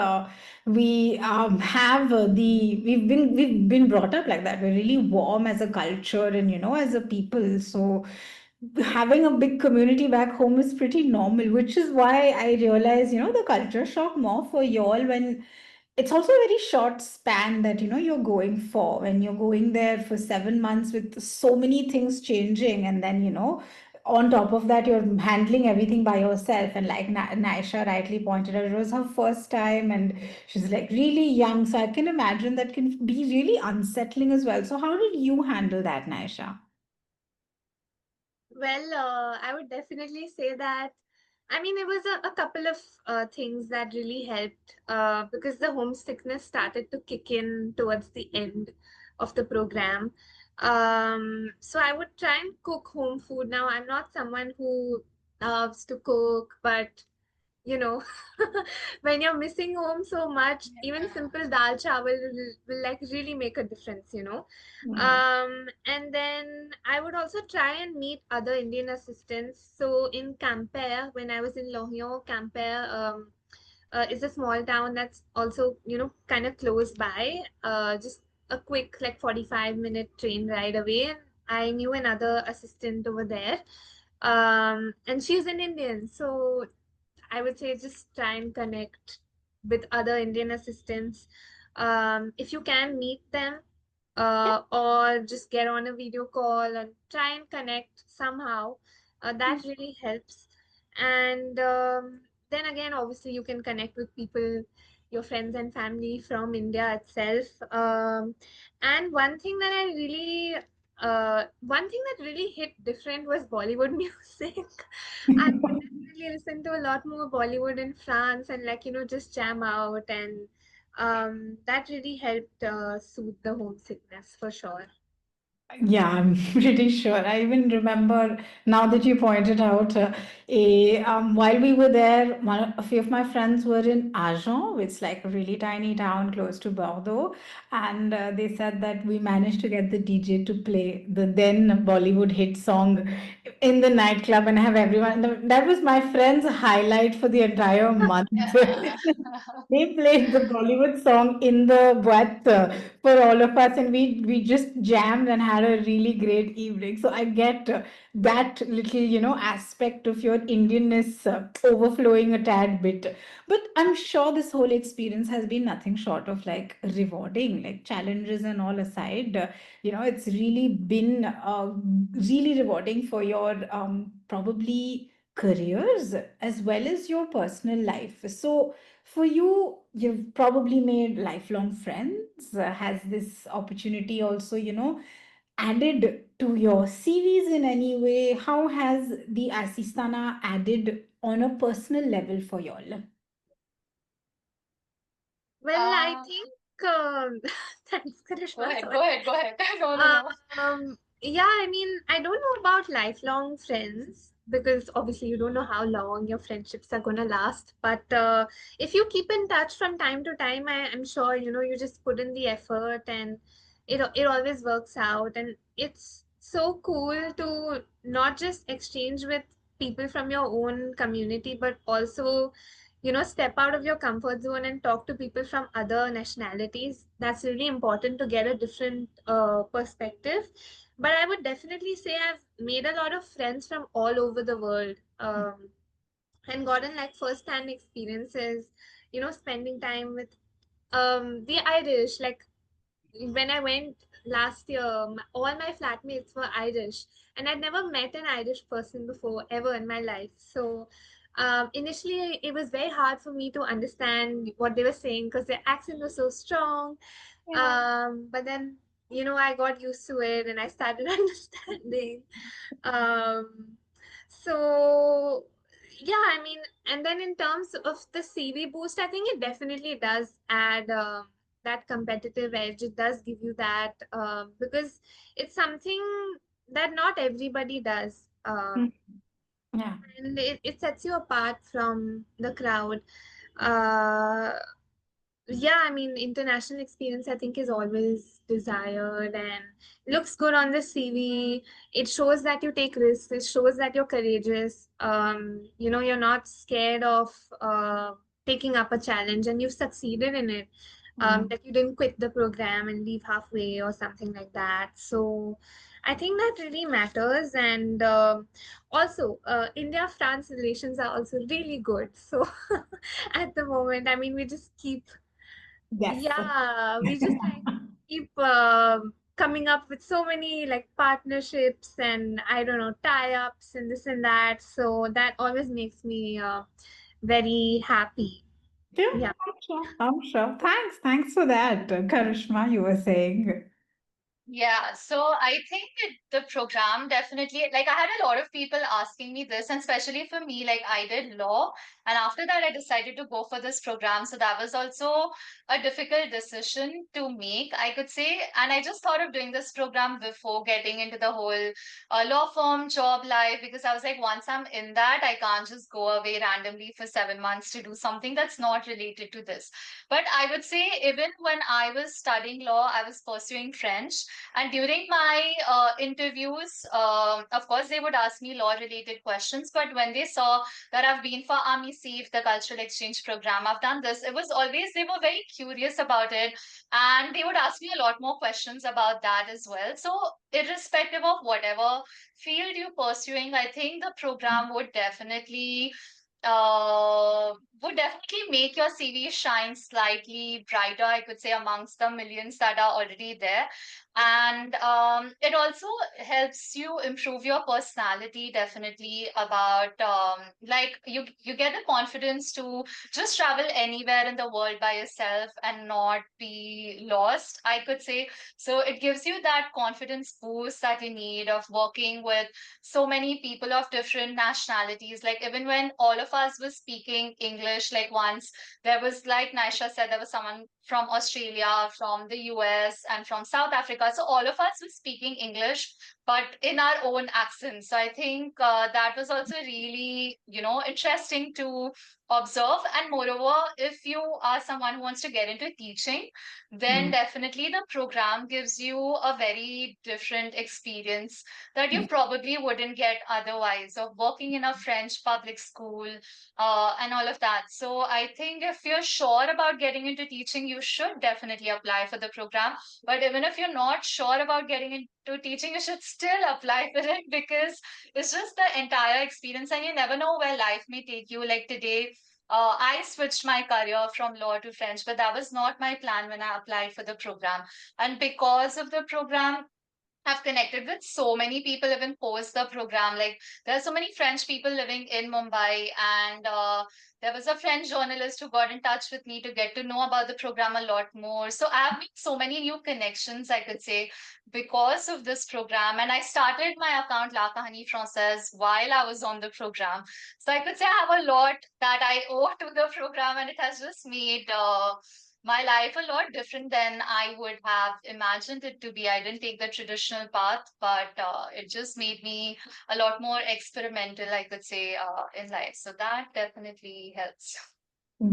we have we've been brought up like that. We're really warm as a culture and as a people. So having a big community back home is pretty normal, which is why I realize the culture shock more for y'all when it's also a very short span that you're going for when you're going there for 7 months with so many things changing, and then on top of that you're handling everything by yourself. And like Naisha rightly pointed out, it was her first time and she's like really young, so I can imagine that can be really unsettling as well. So how did you handle that, Naisha? Well, I would definitely say that. I mean, it was a couple of things that really helped because the homesickness started to kick in towards the end of the program. So I would try and cook home food. Now, I'm not someone who loves to cook, but you know, when you're missing home so much, even simple dal chawal will like really make a difference. Hmm. And then I would also try and meet other Indian assistants. So in Quimper, when I was in Lyon, Quimper is a small town that's also, kind of close by, just a quick like 45-minute train ride away. And I knew another assistant over there. And she's an Indian. So I would say just try and connect with other Indian assistants. If you can meet them, or just get on a video call and try and connect somehow, that really helps. And then again, obviously, you can connect with people, your friends and family from India itself. And one thing that really hit different was Bollywood music. I would definitely listen to a lot more Bollywood in France and like, just jam out, and that really helped soothe the homesickness for sure. Yeah, I'm pretty sure. I even remember now that you pointed out, while we were there, a few of my friends were in Agen, which is like a really tiny town close to Bordeaux, and they said that we managed to get the DJ to play the then Bollywood hit song in the nightclub and have everyone. That was my friend's highlight for the entire month. Yeah. They played the Bollywood song in the boîte for all of us, and we just jammed and had a really great evening. So I get that little, aspect of your Indianness overflowing a tad bit. But I'm sure this whole experience has been nothing short of like rewarding, like challenges and all aside. It's really been really rewarding for your probably careers as well as your personal life. So for you, you've probably made lifelong friends. Has this opportunity also, added to your CVs in any way? How has the Asistana added on a personal level for y'all? Well, I Uh, think thanks, Go Karishma. ahead, Sorry. go ahead, go ahead. No, no, no. Yeah, I mean, I don't know about lifelong friends because obviously you don't know how long your friendships are gonna last. But if you keep in touch from time to time, I'm sure you just put in the effort and it always works out. And it's so cool to not just exchange with people from your own community, but also step out of your comfort zone and talk to people from other nationalities. That's really important to get a different perspective. But I would definitely say I've made a lot of friends from all over the world, and gotten like first-hand experiences, spending time with the Irish. Like when I went last year, all my flatmates were Irish, and I'd never met an Irish person before ever in my life. So initially, it was very hard for me to understand what they were saying because their accent was so strong. Yeah. But then, I got used to it and I started understanding. Um, so yeah, I mean, and then in terms of the CV boost, I think it definitely does add that competitive edge. It does give you that because it's something that not everybody does. Mm. Yeah. And it sets you apart from the crowd. Uh, yeah, I mean, international experience, I think, is always desired and looks good on the CV. It shows that you take risks. It shows that you're courageous. You're not scared of taking up a challenge and you've succeeded in it. Mm. That you didn't quit the program and leave halfway or something like that. So I think that really matters. And also, India-France relations are also really good. So at the moment, I mean, we just keep Yes. yeah, we just like keep coming up with so many like partnerships and I don't know, tie-ups and this and that. So that always makes me very happy. Yeah, Yeah. I'm sure. I'm sure. Thanks for that, Karishma, you were saying. Yeah, so I think the program definitely, like, I had a lot of people asking me this, and especially for me, like, I did law, and after that, I decided to go for this program. So that was also a difficult decision to make, I could say. And I just thought of doing this program before getting into the whole law firm job life, because I was like, once I'm in that, I can't just go away randomly for 7 months to do something that's not related to this. But I would say, even when I was studying law, I was pursuing French. And during my interviews, of course, they would ask me law related questions. But when they saw that I've been for Army Safe, the cultural exchange program, I've done this, it was always, they were very curious about it. And they would ask me a lot more questions about that as well. So, irrespective of whatever field you're pursuing, I think the program uh, would definitely make your CV shine slightly brighter, I could say, amongst the millions that are already there. And it also helps you improve your personality, definitely, about like you get the confidence to just travel anywhere in the world by yourself and not be lost, I could say. So it gives you that confidence boost that you need of working with so many people of different nationalities. Like, even when all of us were speaking English, like, once there was, like Naisha said, there was someone from Australia, from the US, and from South Africa. So all of us were speaking English, but in our own accents. So I think that was also really, interesting to observe. And moreover, if you are someone who wants to get into teaching, then Mm. definitely the program gives you a very different experience that you probably wouldn't get otherwise, of working in a French public school, and all of that. So I think if you're sure about getting into teaching, you should definitely apply for the program. But even if you're not sure about getting into teaching, you should still apply for it because it's just the entire experience, and you never know where life may take you. Like today, I switched my career from law to French, but that was not my plan when I applied for the program. And because of the program, I've connected with so many people even post the program. Like there are so many French people living in Mumbai, and there was a French journalist who got in touch with me to get to know about the program a lot more. So I have made so many new connections, I could say, because of this program. And I started my account La Kahani Française while I was on the program. So I could say I have a lot that I owe to the program, and it has just made my life a lot different than I would have imagined it to be. I didn't take the traditional path, but it just made me a lot more experimental, I could say, in life. So that definitely helps.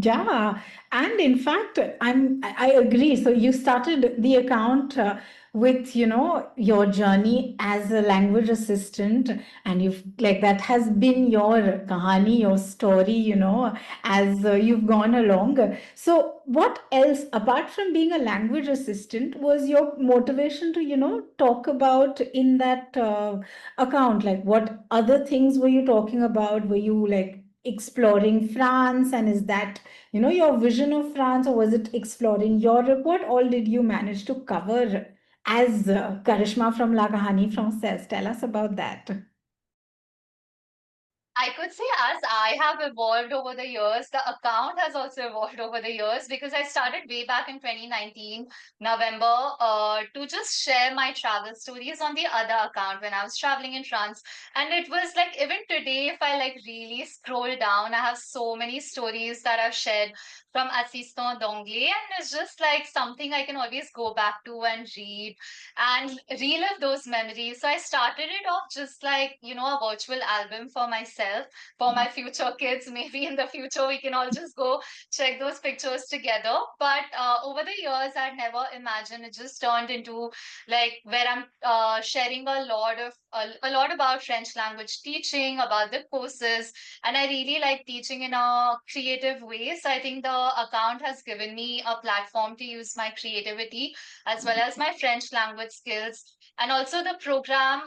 Yeah, and in fact, I agree. So you started the account with, your journey as a language assistant, and you've like that has been your kahani, your story, as you've gone along. So what else, apart from being a language assistant, was your motivation to, talk about in that account? Like, what other things were you talking about? Were you like exploring France, and is that your vision of France, or was it exploring Europe? What all did you manage to cover as Karishma from La Kahani Française? Tell us about that. I could say as I have evolved over the years, the account has also evolved over the years because I started way back in 2019, November, to just share my travel stories on the other account when I was traveling in France. And it was like, even today, if I like really scroll down, I have so many stories that I've shared from Assistant d'Anglais. And it's just like something I can always go back to and read and relive those memories. So I started it off just like, a virtual album for myself, for my future kids. Maybe in the future, we can all just go check those pictures together. But over the years, I'd never imagined it just turned into like where I'm sharing a lot about French language teaching, about the courses, and I really like teaching in a creative way. So I think the account has given me a platform to use my creativity as well as my French language skills. And also the program,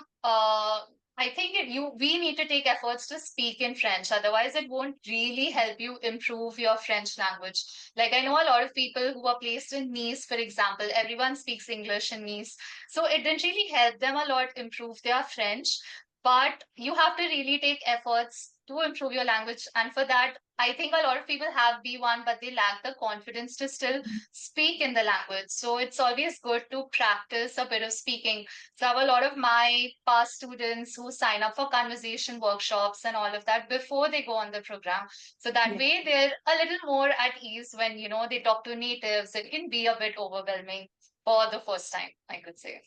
I think we need to take efforts to speak in French. Otherwise, it won't really help you improve your French language. Like I know a lot of people who are placed in Nice, for example, everyone speaks English in Nice. So it didn't really help them a lot improve their French. But you have to really take efforts to improve your language. And for that, I think a lot of people have B1, but they lack the confidence to still speak in the language. So it's always good to practice a bit of speaking. So I have a lot of my past students who sign up for conversation workshops and all of that before they go on the program. So that Yeah. way they're a little more at ease when, they talk to natives. It can be a bit overwhelming for the first time, I could say.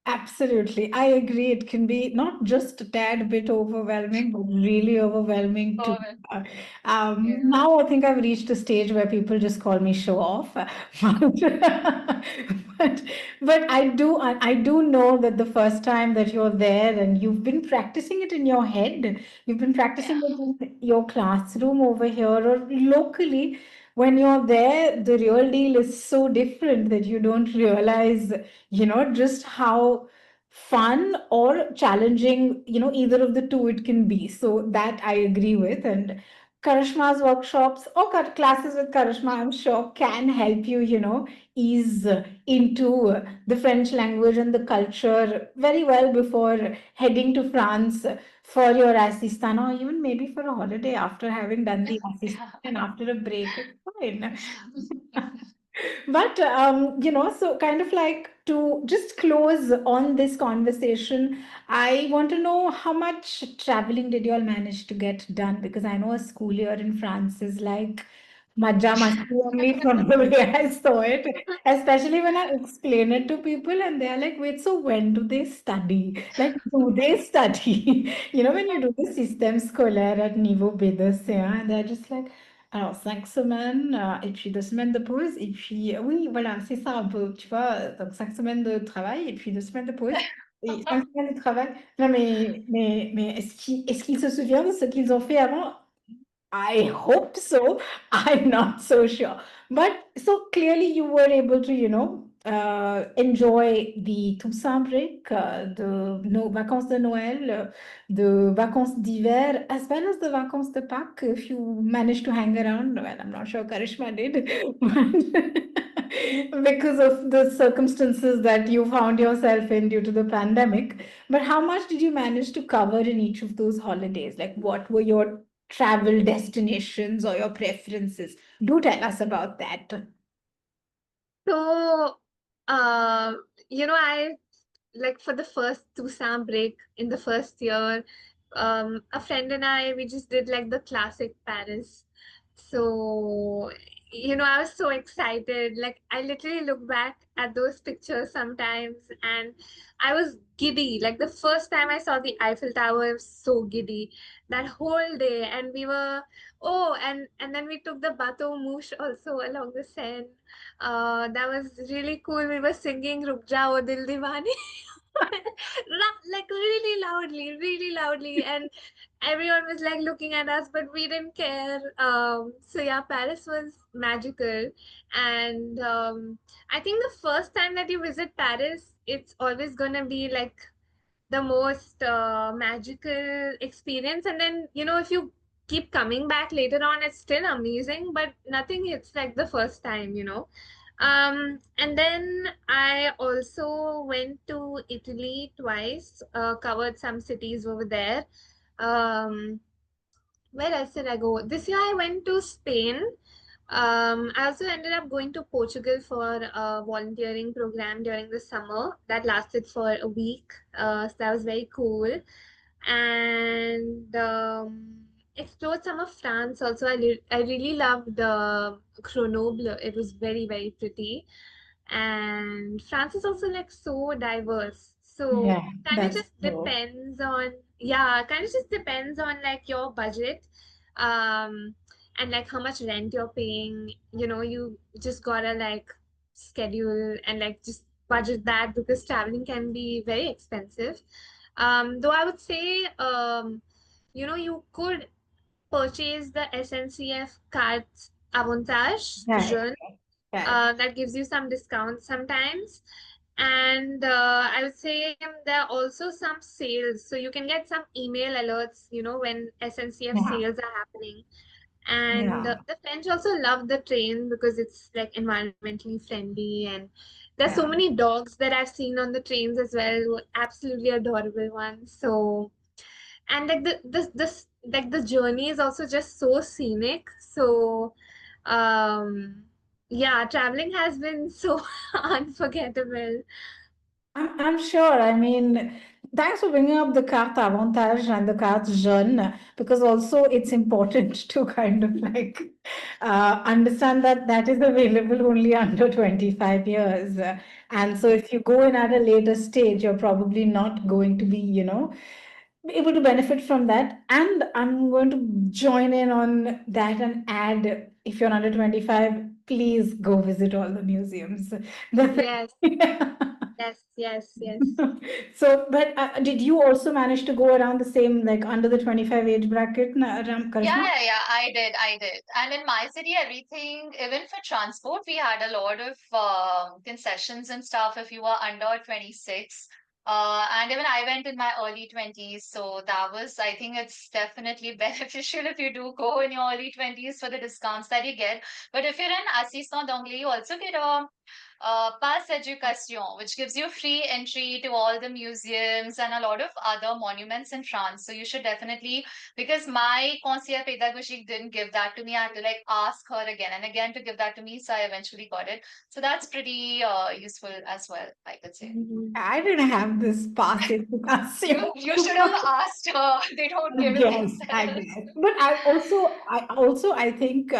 Absolutely. I agree. It can be not just a tad bit overwhelming, but really overwhelming too. Overwhelming. Uh, Yeah. now I think I've reached a stage where people just call me show off. But, but I do know that the first time that you're there and you've been practicing it in your head, you've been Yeah. practicing it in your classroom over here or locally. When you're there, the real deal is so different that you don't realize just how fun or challenging, either of the two it can be. So that I agree with. And Karishma's workshops or classes with Karishma, I'm sure, can help you, ease into the French language and the culture very well before heading to France for your assistant, or even maybe for a holiday after having done the assistant Yeah. and after a break. It's fine. But so kind of like to just close on this conversation, I want to know how much traveling did you all manage to get done? Because I know a school year in France is like Majja masti only from the way I saw it, especially when I explain it to people and they're like, wait, so when do they study? Like, do they study? When you do the système scolaire at niveau B2, C1, and they're just like, alors 5 semaines, et puis 2 semaines de pause, et puis oui, voilà, c'est ça un peu, tu vois, donc 5 semaines de travail, et puis 2 semaines de pause, et 5 semaines de travail. Non, mais est-ce qu'ils se souviennent de ce qu'ils ont fait avant? I hope so. I'm not so sure. But so clearly you were able to, enjoy the Toussaint break, the no vacances de Noël, the vacances d'hiver, as well as the vacances de Pâques, if you managed to hang around. Well, I'm not sure Karishma did, but because of the circumstances that you found yourself in due to the pandemic. But how much did you manage to cover in each of those holidays? Like, what were your travel destinations or your preferences? Do tell us about that. So, uh, I like for the first Toussaint break in the first year, a friend and I, we just did like the classic Paris. So, I was so excited. Like, I literally look back at those pictures sometimes and I was giddy. Like, the first time I saw the Eiffel Tower, I was so giddy that whole day. And we were, oh, and then we took the Bateau Mouche also along the Seine. That was really cool. We were singing Ruk Jao Dil Diwani. Like really loudly, and everyone was like looking at us, but we didn't care. So yeah, Paris was magical, and I think the first time that you visit Paris, it's always gonna be like the most magical experience. And then, if you keep coming back later on, it's still amazing, but nothing hits like the first time. And then I also went to Italy twice, covered some cities over there. Um, where else did I go? This year I went to Spain. I also ended up going to Portugal for a volunteering program during the summer that lasted for a week. So that was very cool. And explored some of France also. I really loved Grenoble. It was very, very pretty. And France is also like so diverse. So Yeah, kind of that's just true. depends on, yeah, kind of just depends on like your budget. Um, and like how much rent you're paying. You just gotta like schedule and like just budget that because traveling can be very expensive. Though I would say, you could purchase the SNCF carte Avantage Right, Jeune. right. That gives you some discounts sometimes. And I would say there are also some sales. So you can get some email alerts, when SNCF Yeah, sales are happening. And yeah, the French also love the train because it's like environmentally friendly. And there's so yeah. many dogs that I've seen on the trains as well, absolutely adorable ones. So, and like the journey is also just so scenic. So, um, yeah, traveling has been so unforgettable. I'm sure. I mean, thanks for bringing up the carte avantage and the carte jeune, because also it's important to kind of like understand that that is available only under 25 years. And so if you go in at a later stage, you're probably not going to be, able to benefit from that. And I'm going to join in on that and add, if you're under 25, please go visit all the museums. Yes, yes. So, but did you also manage to go around the same, like under the 25 age bracket, Yeah, Karishma? yeah, I did. And in my city, everything, even for transport, we had a lot of concessions and stuff if you were under 26. And even I went in my early 20s, so that was, I think it's definitely beneficial if you do go in your early 20s for the discounts that you get. But if you're in Assistant d'Anglais, you also get a pass education, which gives you free entry to all the museums and a lot of other monuments in France. So you should definitely, because my conseiller pédagogique didn't give that to me. I had to like ask her again and again to give that to me. So I eventually got it. So that's pretty useful as well, I could say. Mhm. I didn't have this past education. You should have asked her. They don't give it Yes, I themselves. guess. But I also I think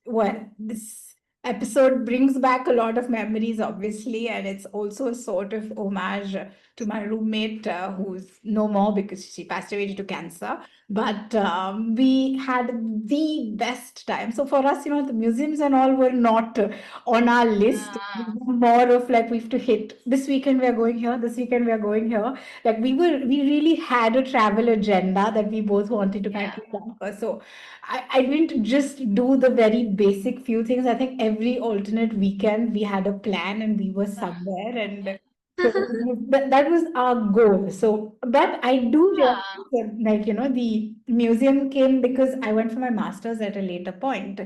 well, this episode brings back a lot of memories, obviously, and it's also a sort of homage to my roommate who's no more because she passed away due to cancer. But we had the best time. So for us, the museums and all were not on our list. It Yeah. was more of like we have to hit this weekend we are going here, this weekend we are going here. Like we really had a travel agenda that we both wanted to kind Yeah. of conquer. So I didn't just do the very basic few things. I think every alternate weekend we had a plan and we were somewhere. And so that was our goal. So, but I do realize Yeah. that, like, the museum came because I went for my master's at a later point.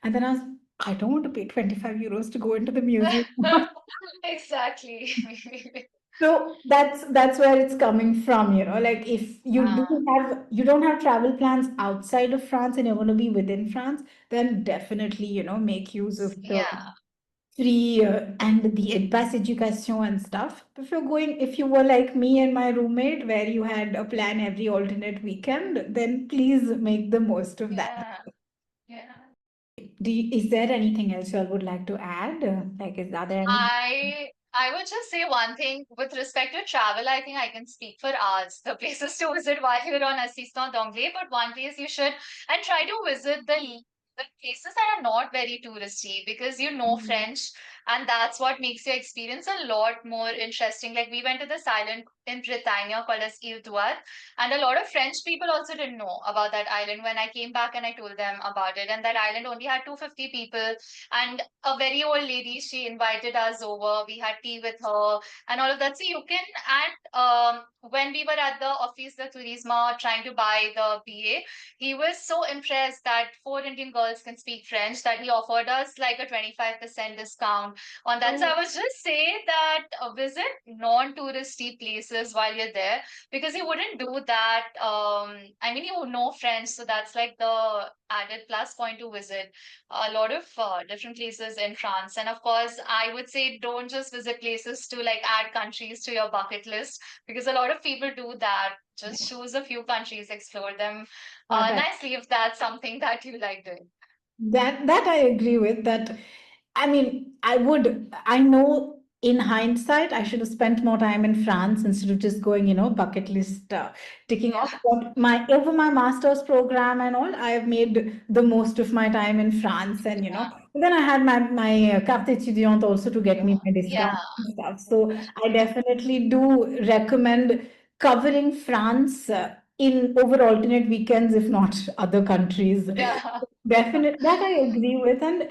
And then I don't want to pay 25 euros to go into the museum. Exactly. So that's where it's coming from, like if Uh, you don't have travel plans outside of France and you're going to be within France, then definitely, make use of the yeah. free and the Espace Education and stuff. If you were like me and my roommate, where you had a plan every alternate weekend, then please make the most of that. Yeah. Yeah. Is there anything else you all would like to add? Are there any? I would just say one thing with respect to travel. I think I can speak for hours. The places to visit while you're on Assistant d'Anglais, but one place you should and try to visit the places that are not very touristy because you know French and that's what makes your experience a lot more interesting. Like we went to this island in Britannia called as Ile d'Ouad, and a lot of French people also didn't know about that island when I came back and I told them about it. And that island only had 250 people and a very old lady, she invited us over. We had tea with her and all of that. So you can, and when we were at the Office de Tourisme trying to buy the BA, he was so impressed that four Indian girls can speak French that he offered us like a 25% discount on that. So Oh, I was just say that visit non-touristy places while you're there because you wouldn't do that. I mean, you know French, so that's like the added plus point to visit a lot of different places in France. And of course, I would say don't just visit places to like add countries to your bucket list because a lot of people do that. Just choose a few countries, explore them That nicely if that's something that you like doing. that I agree with. That I mean, I know in hindsight, I should have spent more time in France instead of just going, bucket list ticking Yeah, off. But over my master's program and all, I've made the most of my time in France. And, yeah, then I had my carte étudiante also to get me my yeah, discount and stuff. So I definitely do recommend covering France in over alternate weekends, if not other countries. yeah, Definitely, that I agree with. And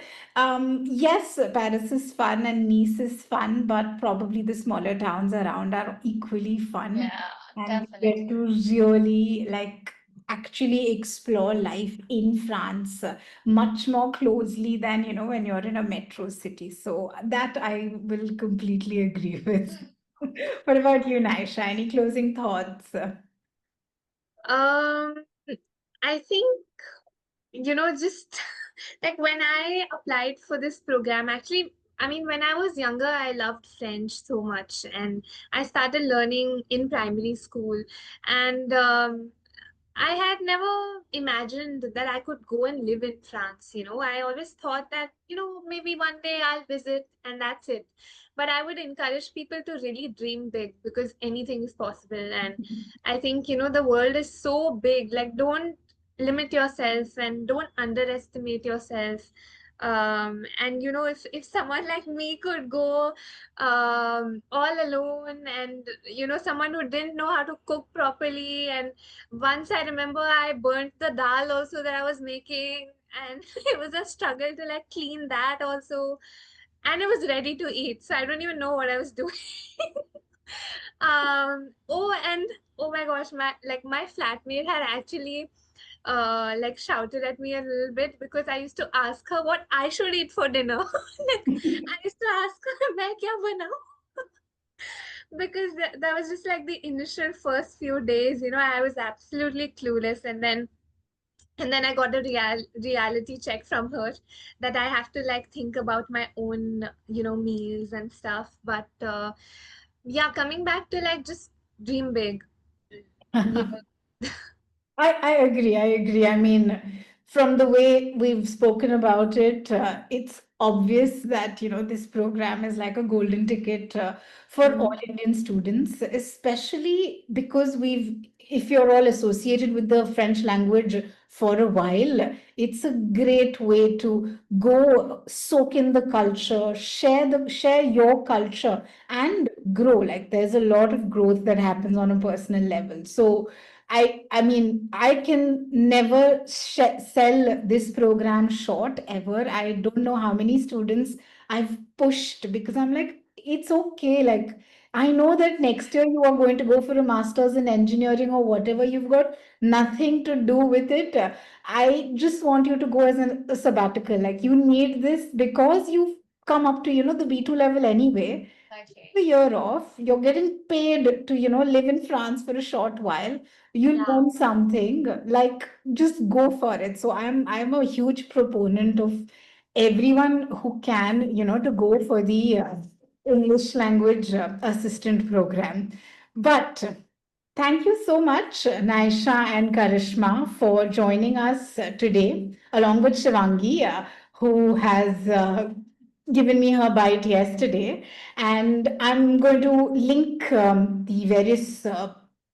yes, Paris is fun and Nice is fun, but probably the smaller towns around are equally fun. yeah, And you get definitely. to really like actually explore life in France much more closely than, when you're in a metro city. So that I will completely agree with. What about you, Naisha? Any closing thoughts? um, I think, just like when I applied for this program, actually, I mean, when I was younger, I loved French so much, and I started learning in primary school. And I had never imagined that I could go and live in France. I always thought that, maybe one day I'll visit and that's it. But I would encourage people to really dream big because anything is possible. And I think, the world is so big. Like, don't limit yourself and don't underestimate yourself. And if someone like me could go all alone, and someone who didn't know how to cook properly, and once I remember I burnt the dal also that I was making, and it was a struggle to like clean that also. And it was ready to eat. So I don't even know what I was doing. And oh my gosh, my flatmate had actually like shouted at me a little bit because I used to ask her what I should eat for dinner. Like I used to ask her, "मैं क्या बनाऊं?" Because that was just like the initial first few days, I was absolutely clueless, and then I got a reality check from her that I have to like think about my own, meals and stuff. But yeah, coming back to like just dream big, you know. I agree. I agree. I mean, from the way we've spoken about it, it's obvious that, this program is like a golden ticket for all Mm. Indian students, especially because if you're all associated with the French language for a while, it's a great way to go soak in the culture, share your culture and grow. Like there's a lot of growth that happens on a personal level. So I mean, I can never sell this program short ever. I don't know how many students I've pushed because I'm like, it's okay. Like, I know that next year you are going to go for a master's in engineering or whatever. You've got nothing to do with it. I just want you to go as a sabbatical. Like, you need this because you've come up to, the B2 level anyway. A Okay. year off, you're getting paid to, live in France for a short while. You Yeah. learn something, like just go for it. So I'm a huge proponent of everyone who can, to go for the English language assistant program. But thank you so much, Naisha and Karishma, for joining us today, along with Shivangi, who has given me her bite yesterday. And I'm going to link the various,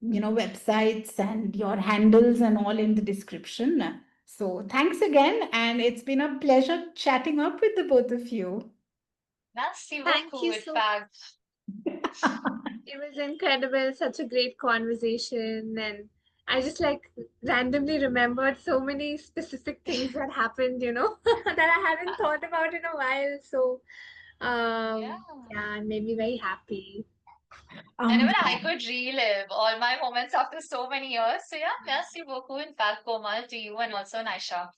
websites and your handles and all in the description. So thanks again, and it's been a pleasure chatting up with the both of you. Merci Thank beaucoup, you in so. fact. It was incredible, such a great conversation, and I just like randomly remembered so many specific things that happened, that I hadn't thought about in a while. So, Yeah. yeah, it made me very happy. And Um, even I could relive all my moments after so many years. So yeah, merci beaucoup, in fact, Komal, to you and also Naisha.